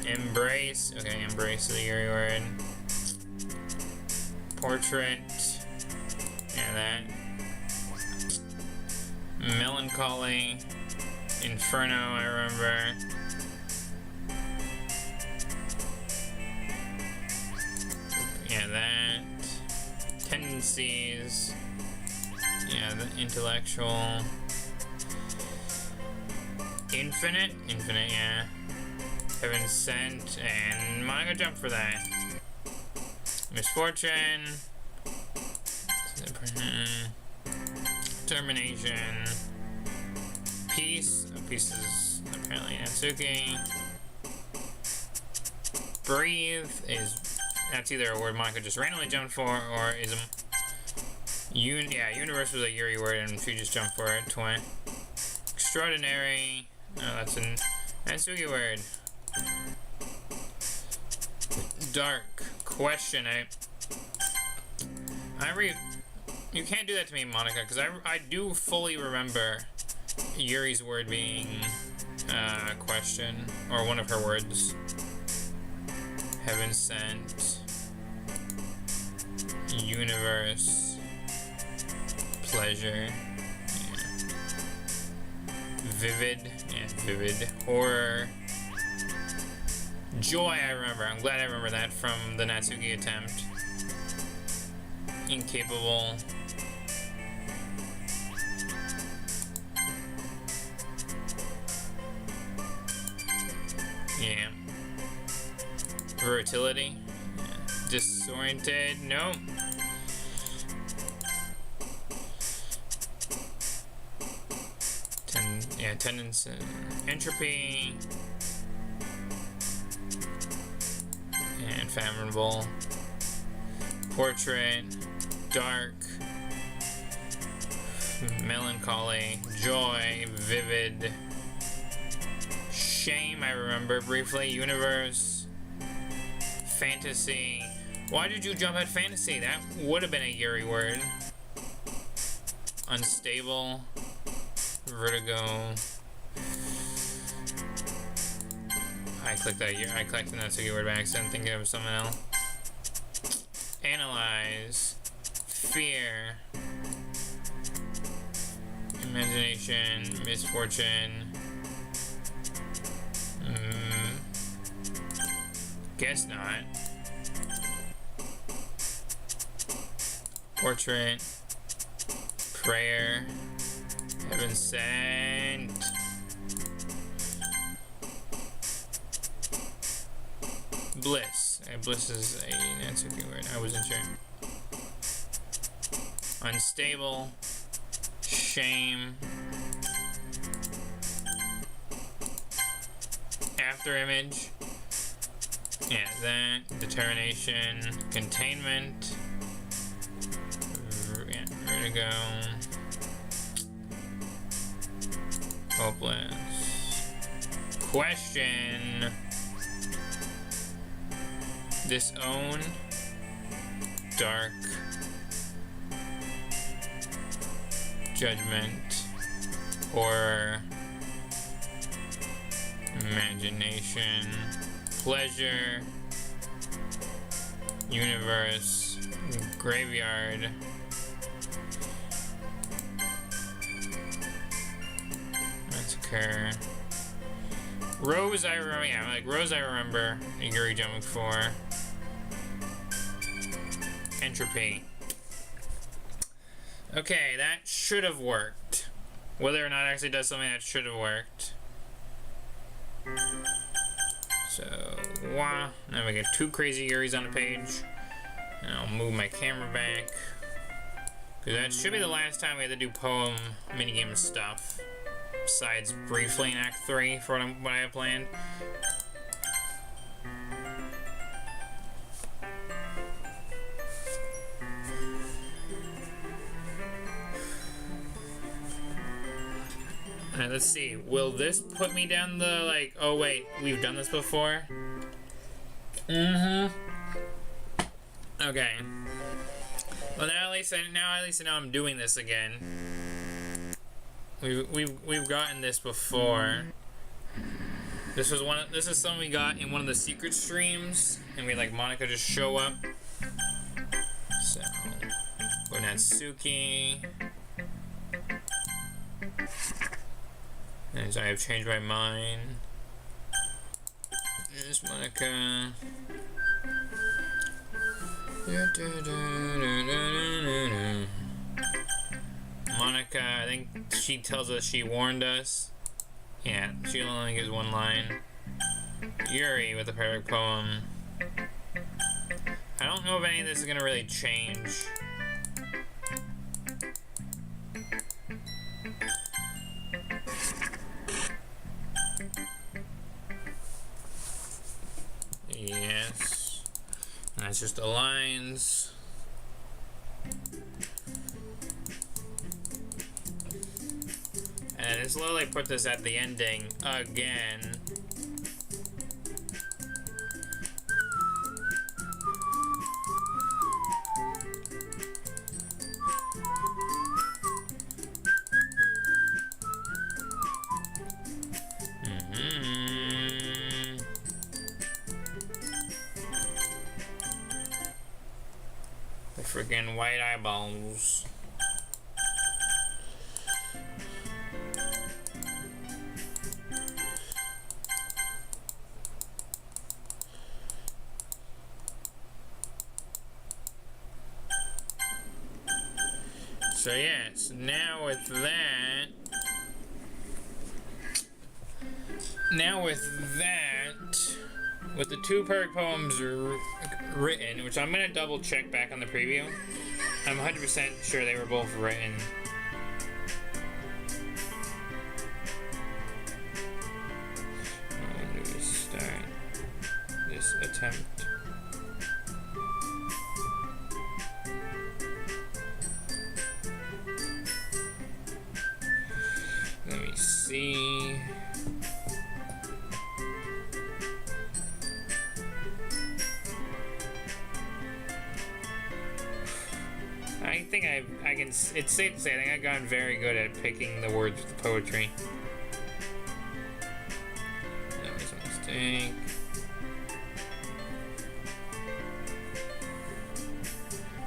S1: Embrace. Okay, embrace is the Yuri word. Portrait. Yeah, that. Melancholy. Inferno, I remember. Yeah, that. Tendencies. Yeah, the intellectual. Infinite, yeah. Heaven sent, and Monica jumped for that. Misfortune. Termination. Peace. Peace is apparently Natsuki. Breathe is, that's either a word Monica just randomly jumped for, or is a universe was a Yuri word and she just jumped for it twice. Extraordinary. No, that's a Natsuki word. Dark. Question. You can't do that to me, Monica, because I do fully remember Yuri's word being question, or one of her words. Heaven sent. Universe. Pleasure. Yeah. Vivid. Yeah, vivid. Horror. Joy, I remember. I'm glad I remember that from the Natsuki attempt. Incapable. Yeah. Versatility. Yeah. Disoriented. No. Tendency. Entropy. And favorable. Portrait. Dark. Melancholy. Joy. Vivid. Shame, I remember briefly. Universe. Fantasy. Why did you jump at fantasy? That would have been a Yuri word. Unstable. Vertigo. I clicked the Natsuki word by accident, thinking of something else. Analyze. Fear. Imagination. Misfortune. Guess not. Portrait. Prayer. Heaven sent. Bliss. Bliss is a Natsuki word. I wasn't sure. Unstable. Shame. After image. Yeah, that. Determination. Containment. Vertigo. Hopeless. Question. Disown. Dark. Judgment. Horror. Imagination. Pleasure. Universe. Graveyard. Massacre. Rose, I remember. Yeah, like Rose, I remember. Yuri jumping for. Entropy. Okay, that should have worked. Whether or not it actually does something, that should have worked. So, now we get 2 crazy Yuris on the page. And I'll move my camera back. Because that should be the last time we had to do poem minigame stuff. Besides briefly in Act 3 for what I have planned. Alright, let's see. Will this put me down the, like, oh wait, we've done this before? Mm-hmm. Okay. Well, now at least I know I'm doing this again. We've gotten this before. This is something we got in one of the secret streams, and we like Monica just show up. So, Natsuki. And so I have changed my mind. There's Monica. Monica, I think she tells us she warned us. Yeah, she only gives 1 line. Yuri with the perfect poem. I don't know if any of this is gonna really change. Yes. And that's just the lines. And it's literally put this at the ending again. The freaking white eyeballs. So yes, now with the 2 perfect poems written, which I'm gonna double check back on the preview. I'm 100% sure they were both written. When do we start this attempt? Let me see. I think I can. It's safe to say I think I've gotten very good at picking the words with the poetry. That was a mistake.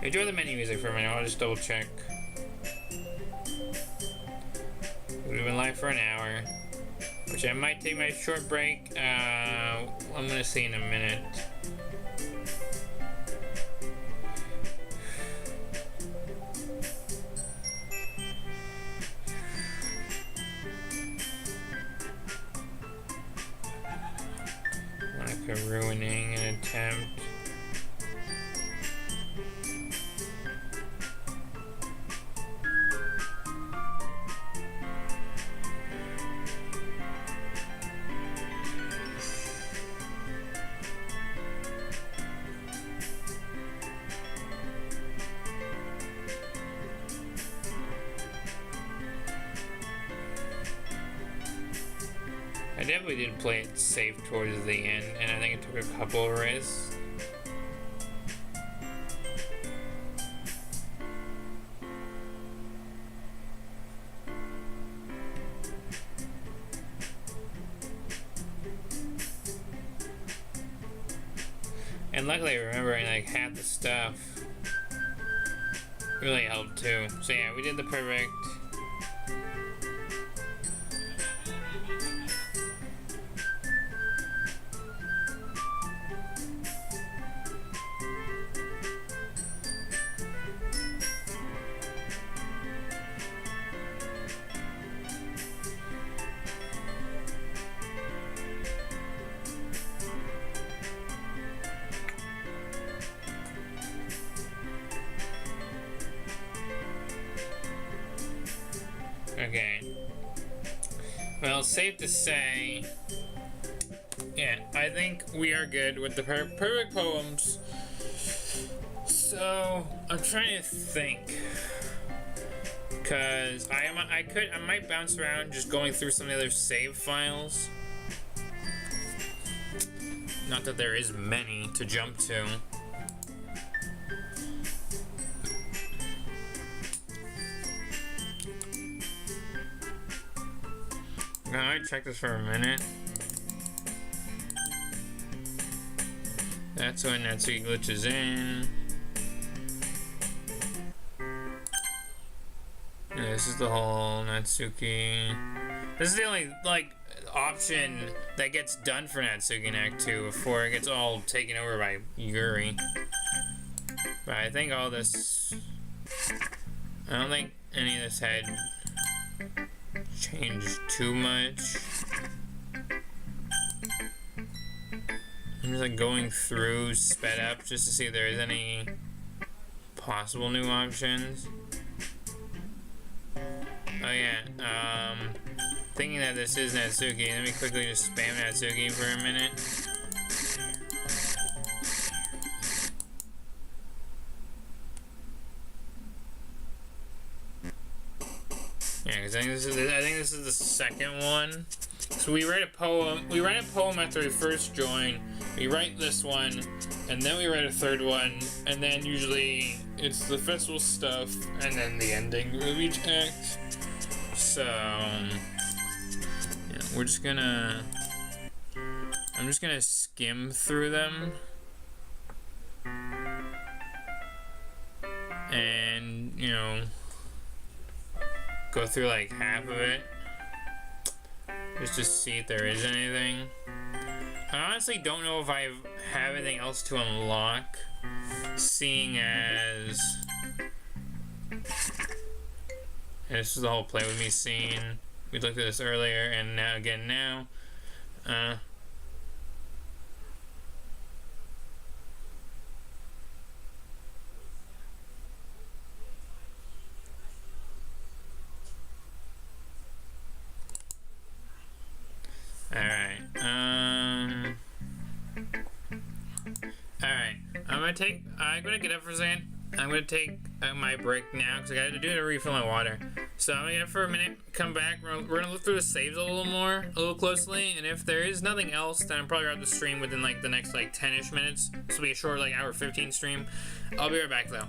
S1: Enjoy the menu music for a minute. I'll just double check. We've been live for an hour, which I might take my short break. I'm gonna see in a minute. Monica ruining an attempt. I definitely did play it safe towards the end, and I think it took a couple of risks. And luckily remembering like half the stuff really helped too. So yeah, we did the perfect. Okay. Well, safe to say, yeah, I think we are good with the perfect poems. So I'm trying to think, cause I might bounce around just going through some of the other save files. Not that there is many to jump to. I might check this for a minute. That's when Natsuki glitches in. Yeah, this is the whole Natsuki. This is the only, like, option that gets done for Natsuki in Act 2 before it gets all taken over by Yuri. But I think all this... I don't think any of this had changed too much. I'm just like going through sped up just to see if there is any possible new options. Oh yeah, thinking that this is Natsuki, let me quickly just spam Natsuki for a minute. Yeah, because I think this is the second one. So we write a poem after we first join. We write this one, and then we write a third one, and then usually it's the festival stuff, and then the ending of each act. So yeah, I'm just gonna skim through them, and you know, go through like half of it just to see if there is anything. I honestly don't know if I have anything else to unlock, seeing as this is the whole play with me scene. We looked at this earlier, and now again now. Alright, I'm gonna get up for a second. I'm gonna take my break now because I gotta do a refill my water. So I'm gonna get up for a minute, come back. We're gonna look through the saves a little closely, and if there is nothing else, then I'm probably out the stream within like the next like 10-ish minutes. This will be a short like hour 15 stream. I'll be right back though.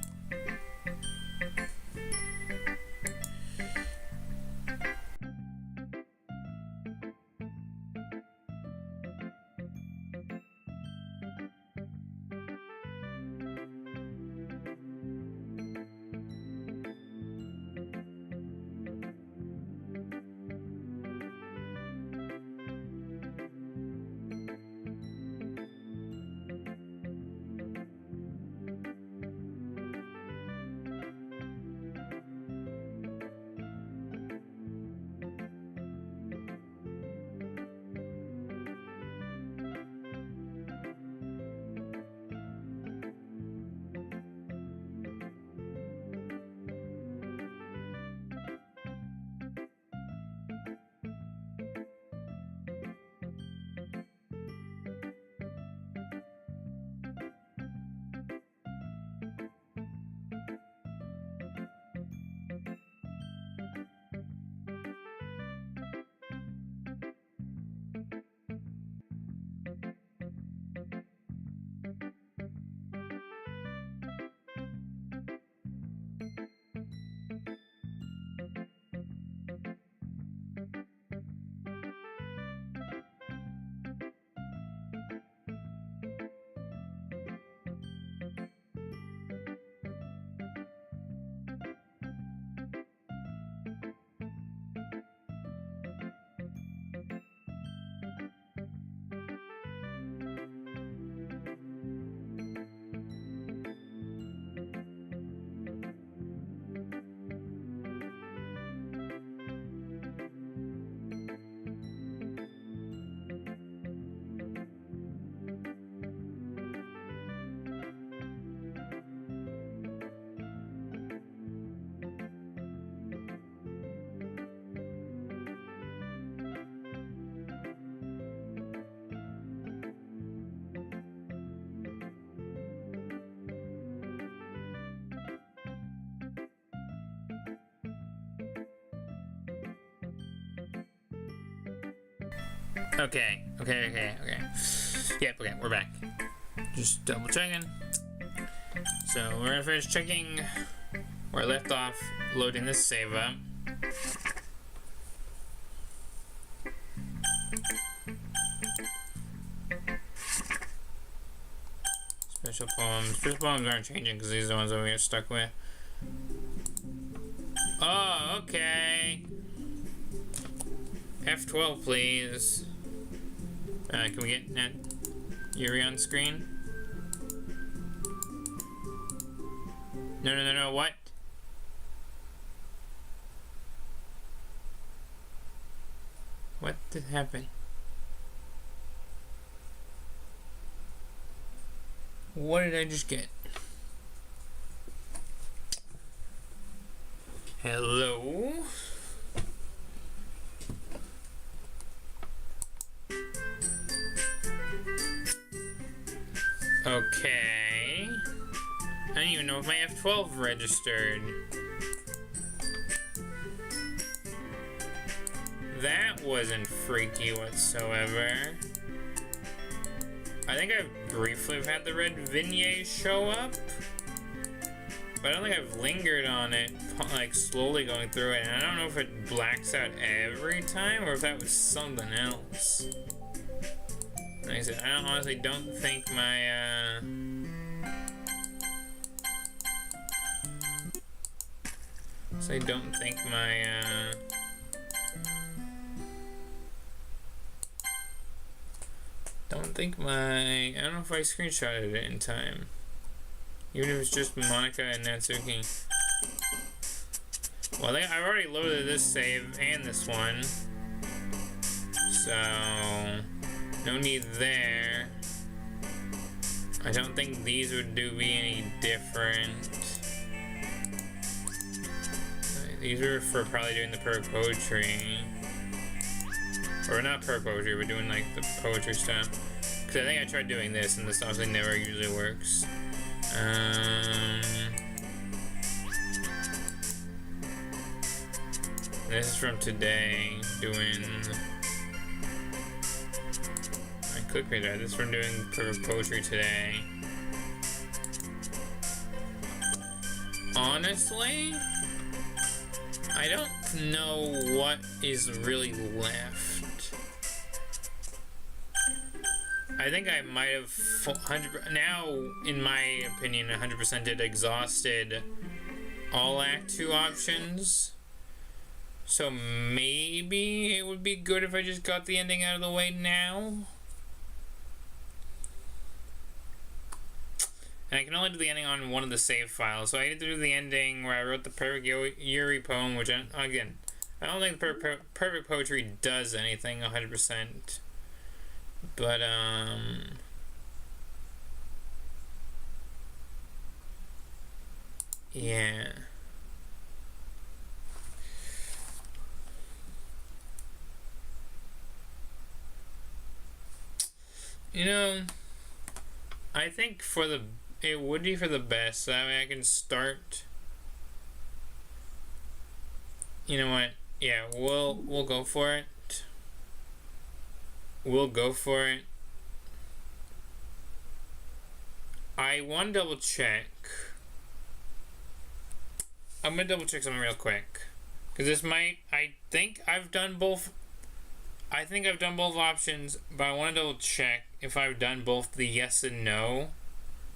S1: Okay. Yep, okay, we're back. Just double checking. So we're gonna finish checking where I left off, loading this save up. Special poems. Special poems aren't changing because these are the ones that we get stuck with. Oh, okay. F12, please. Can we get that Yuri on screen? No, what? What did happen? What did I just get? Hello? Okay. I don't even know if my F12 registered. That wasn't freaky whatsoever. I think I briefly have had the red vignette show up, but I don't think I've lingered on it, like slowly going through it, and I don't know if it blacks out every time or if that was something else. Like I said, I honestly don't think my, I don't don't know if I screenshotted it in time. Even if it's just Monica and Natsuki. Well, I've already loaded this save and this one. So, no need there. I don't think these would be any different. These are for probably doing the per poetry. Or not per poetry, we're doing like the poetry stuff. Because I think I tried doing this and this obviously never usually works. This is from today, doing... I click right there. This is from doing per poetry today. Honestly, I don't know what is really left. I think I might have 100 now, in my opinion, 100% exhausted all Act 2 options. So maybe it would be good if I just got the ending out of the way now. And I can only do the ending on one of the save files. So I had to do the ending where I wrote the perfect Yuri poem, which, again, I don't think perfect poetry does anything 100%. But, yeah. You know, I think it would be for the best. That way I can start. You know what? Yeah, we'll go for it. We'll go for it. I want to double check. I'm gonna double check something real quick. Because this might, I think I've done both options, but I want to double check if I've done both the yes and no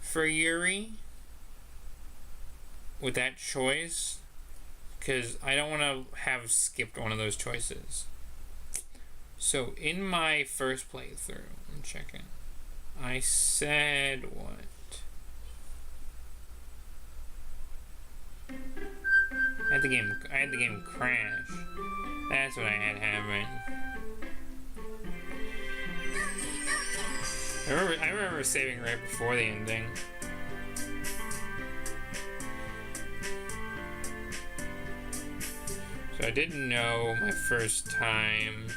S1: for Yuri with that choice. Because I don't want to have skipped one of those choices. So in my first playthrough, I'm checking. I said what? I had the game crash. That's what I had happen. I remember saving right before the ending. So I didn't know my first time.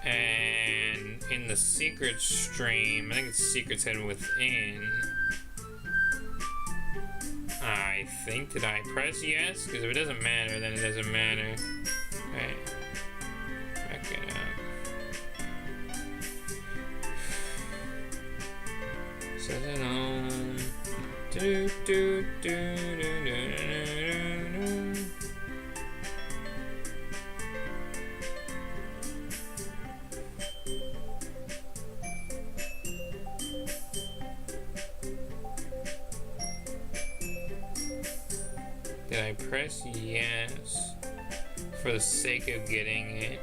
S1: And in the secret stream, I think it's Secrets Hidden Within. I think, did I press yes? Because if it doesn't matter, then it doesn't matter. Right. Back it up. Did I press yes for the sake of getting it?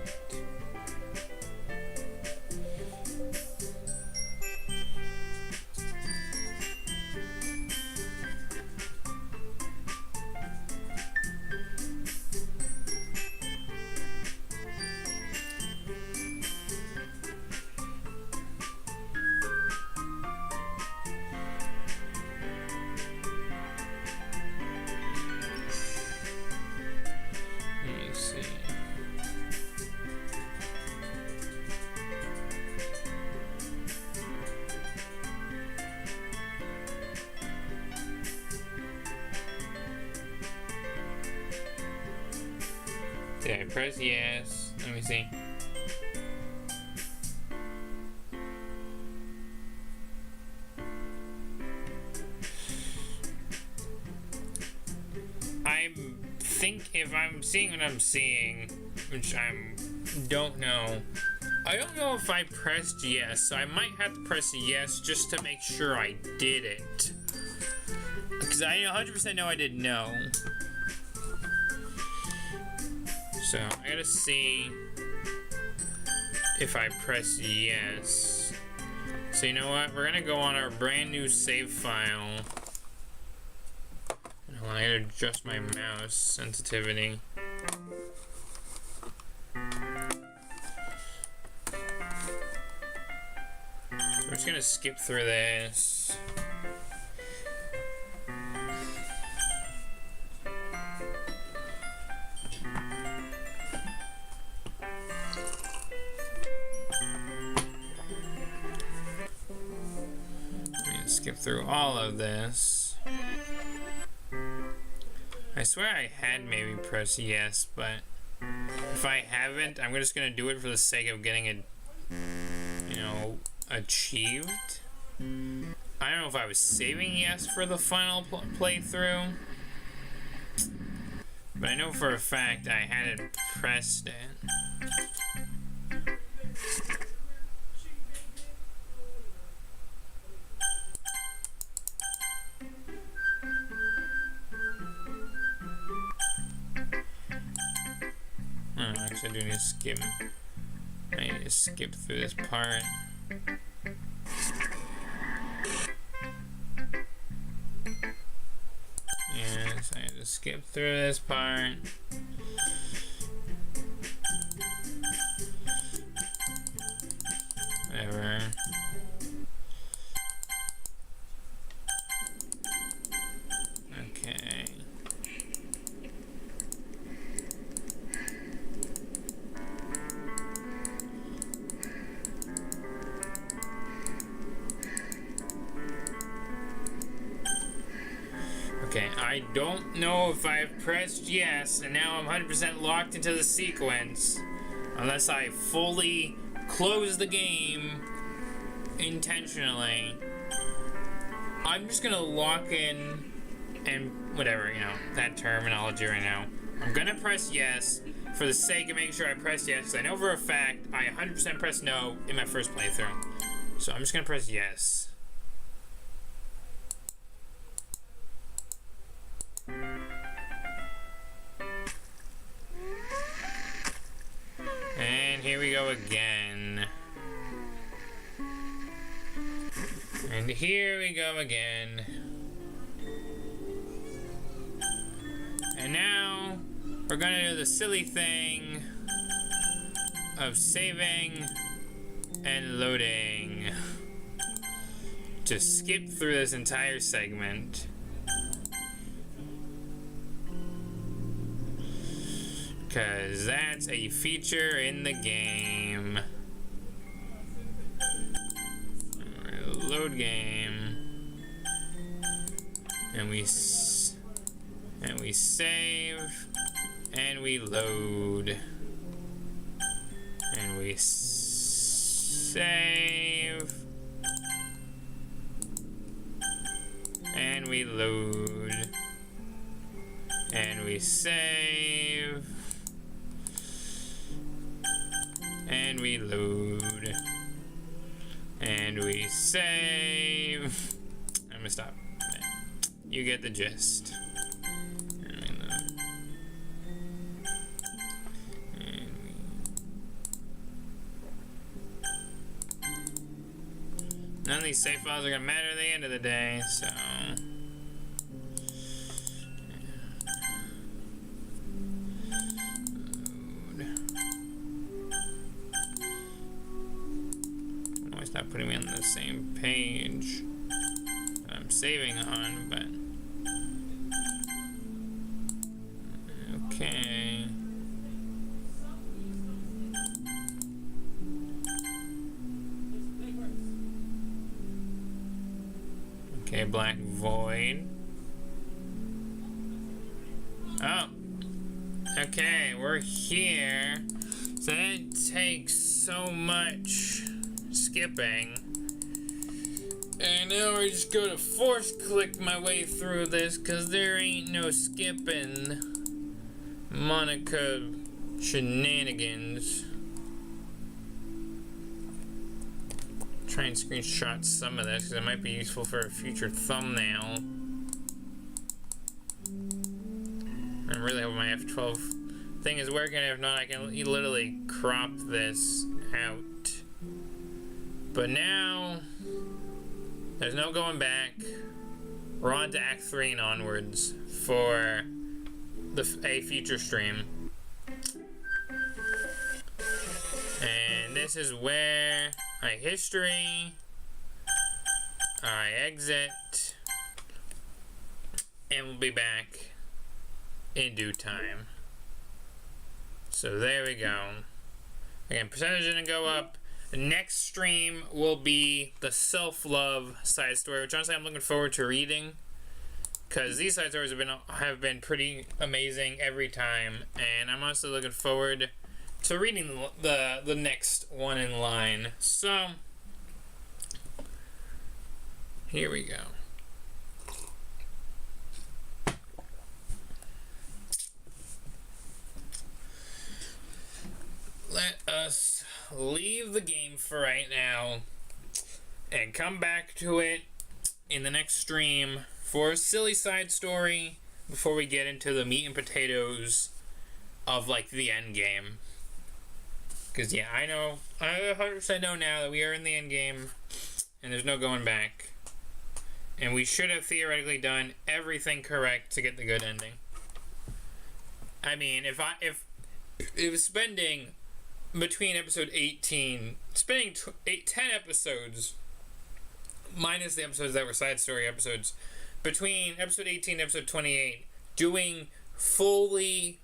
S1: Did I press yes? Let me see. I think if I'm seeing what I'm seeing, which I don't know, I don't know if I pressed yes, so I might have to press yes just to make sure I did it. Because I 100% know I did no. So I gotta see if I press yes. So you know what? We're gonna go on our brand new save file. Hold on, I gotta adjust my mouse sensitivity. We're just gonna skip through this. Skip through all of this. I swear I had maybe pressed yes, but if I haven't, I'm just gonna do it for the sake of getting it, you know, achieved. I don't know if I was saving yes for the final playthrough, but I know for a fact I hadn't pressed it. I do need to skip. I need to skip through this part. Yes, I have to skip through this part. Whatever. Okay. Okay, I don't know if I've pressed yes, and now I'm 100% locked into the sequence. Unless I fully close the game intentionally. I'm just gonna lock in and whatever, you know, that terminology right now. I'm gonna press yes for the sake of making sure I press yes, because I know for a fact I 100% pressed no in my first playthrough. So I'm just gonna press yes. And here we go again. And here we go again. And now we're gonna do the silly thing of saving and loading. Just skip through this entire segment. Because that's a feature in the game. Load game. And we save. And we load. And we save. And we load. And we save. And we load. And we save. I'm gonna stop. You get the gist. None of these save files are gonna matter at the end of the day, so. Always not putting me on the same page that I'm saving on, but. Okay. Okay, Black Void. Oh. Okay, we're here. So that takes so much skipping. And now I just go to force click my way through this because there ain't no skipping Monica shenanigans. Try and screenshot some of this because it might be useful for a future thumbnail. I'm really hoping my F12 thing is working. If not, I can literally crop this out. But now, there's no going back. We're on to Act 3 and onwards for a future stream. And this is where I history, I exit, and we'll be back in due time. So there we go. Again, percentage didn't go up. The next stream will be the self-love side story, which honestly I'm looking forward to reading, because these side stories have been pretty amazing every time, and I'm also looking forward to reading the next one in line. So here we go. Let us leave the game for right now and come back to it in the next stream for a silly side story before we get into the meat and potatoes of like the end game. Because yeah, I 100% know now that we are in the end game and there's no going back. And we should have theoretically done everything correct to get the good ending. I mean, if spending between episode 18, spending 10 episodes, minus the episodes that were side story episodes, between episode 18 and episode 28, doing fully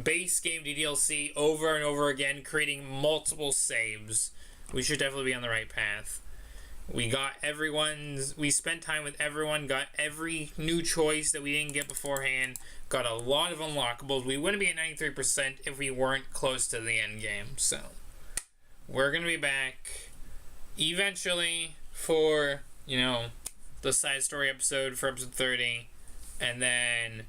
S1: base game DDLC over and over again, creating multiple saves, we should definitely be on the right path. We spent time with everyone, got every new choice that we didn't get beforehand, got a lot of unlockables. We wouldn't be at 93% if we weren't close to the end game. So, we're going to be back eventually for, the side story episode for episode 30. And then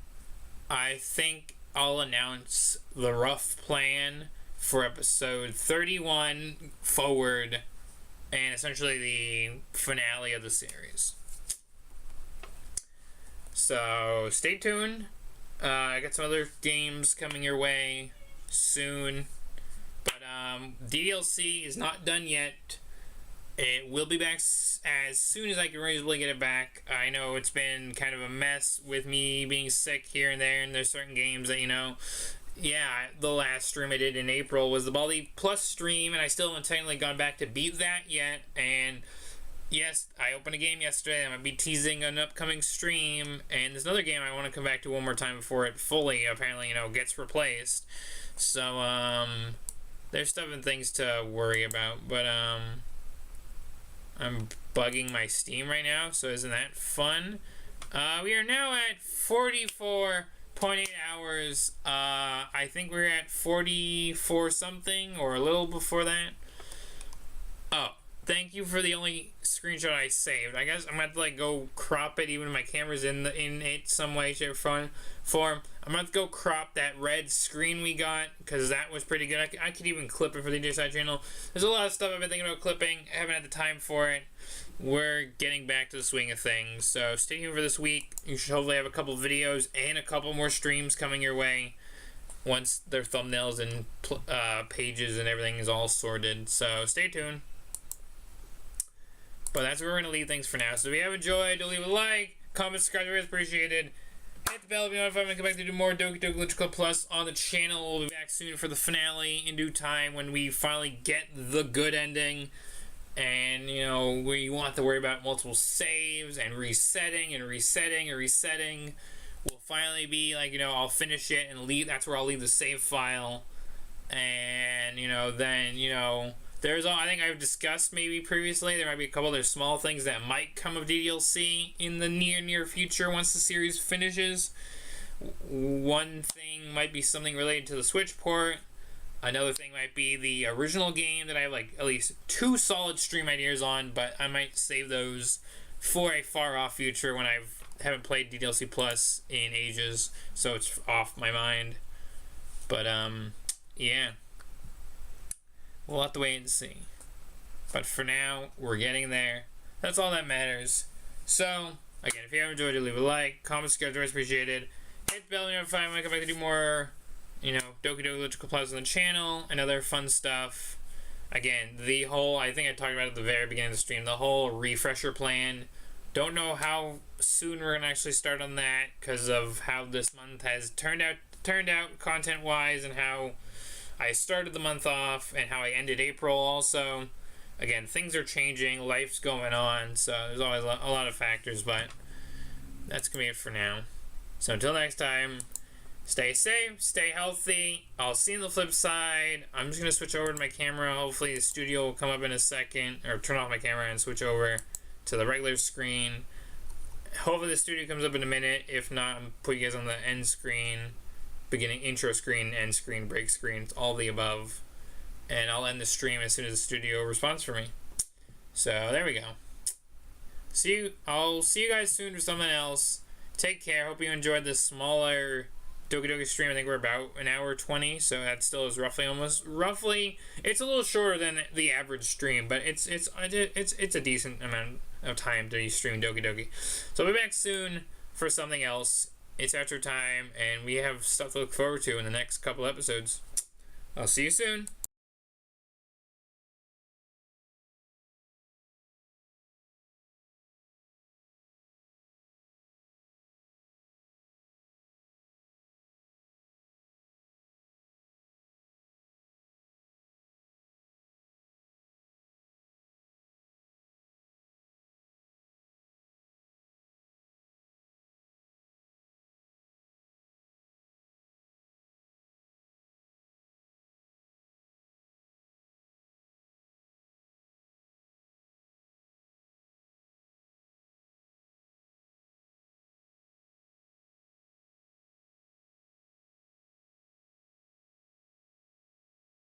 S1: I think I'll announce the rough plan for episode 31 forward, and essentially the finale of the series. So stay tuned. I got some other games coming your way soon, but DDLC is not done yet. It will be back as soon as I can reasonably get it back. I know it's been kind of a mess with me being sick here and there, and there's certain games that, the last stream I did in April was the Bali Plus stream, and I still haven't technically gone back to beat that yet. And yes, I opened a game yesterday. I'm going to be teasing an upcoming stream, and there's another game I want to come back to one more time before it fully, apparently, gets replaced. So, there's stuff and things to worry about, but, I'm bugging my Steam right now, so isn't that fun? We are now at 44.8 hours. I think we're at 44 something, or a little before that. Oh, thank you for the only screenshot I saved. I guess I'm gonna have to like go crop it, even if my camera's in it some way, shape, or form. I'm gonna have to go crop that red screen we got, because that was pretty good. I could even clip it for the DSI channel. There's a lot of stuff I've been thinking about clipping. I haven't had the time for it. We're getting back to the swing of things, so stay tuned for this week. You should hopefully have a couple videos and a couple more streams coming your way once their thumbnails and pages and everything is all sorted. So stay tuned. But that's where we're going to leave things for now. So if you have enjoyed, don't leave a like, comment, subscribe, it's appreciated. Hit the bell if you want to come back to do more Doki Glitch Club Plus on the channel. We'll be back soon for the finale in due time when we finally get the good ending. And, you know, we won't have to worry about multiple saves and resetting and resetting and resetting. We'll finally be like, you know, I'll finish it and leave. That's where I'll leave the save file. And, you know, then, you know, there's all, I think I've discussed maybe previously, there might be a couple other small things that might come of DDLC in the near future once the series finishes. One thing might be something related to the Switch port. Another thing might be the original game that I have like at least 2 solid stream ideas on, but I might save those for a far off future when I haven't played DDLC Plus in ages, so it's off my mind. But yeah, we'll have to wait and see. But for now, we're getting there. That's all that matters. So again, if you have enjoyed it, leave a like, comment, subscribe, always appreciated. Hit the bell if I want to come back to do more, you know, Doki Glitch Club Plus on the channel and other fun stuff. Again, the whole, I think I talked about it at the very beginning of the stream, the whole refresher plan. Don't know how soon we're gonna actually start on that because of how this month has turned out content-wise, and how I started the month off and how I ended April also. Again, things are changing, life's going on, so there's always a lot of factors, but that's gonna be it for now. So until next time, stay safe, stay healthy. I'll see you on the flip side. I'm just going to switch over to my camera. Hopefully the studio will come up in a second, or turn off my camera and switch over to the regular screen. Hopefully the studio comes up in a minute. If not, I'll put you guys on the end screen, beginning intro screen, end screen, break screen, it's all the above. And I'll end the stream as soon as the studio responds for me. So there we go. I'll see you guys soon for something else. Take care. Hope you enjoyed this smaller Doki stream. I think we're about an hour 20, so that still is roughly. It's a little shorter than the average stream, but it's a decent amount of time to stream Doki. So I'll be back soon for something else. It's outro time, and we have stuff to look forward to in the next couple episodes. I'll see you soon.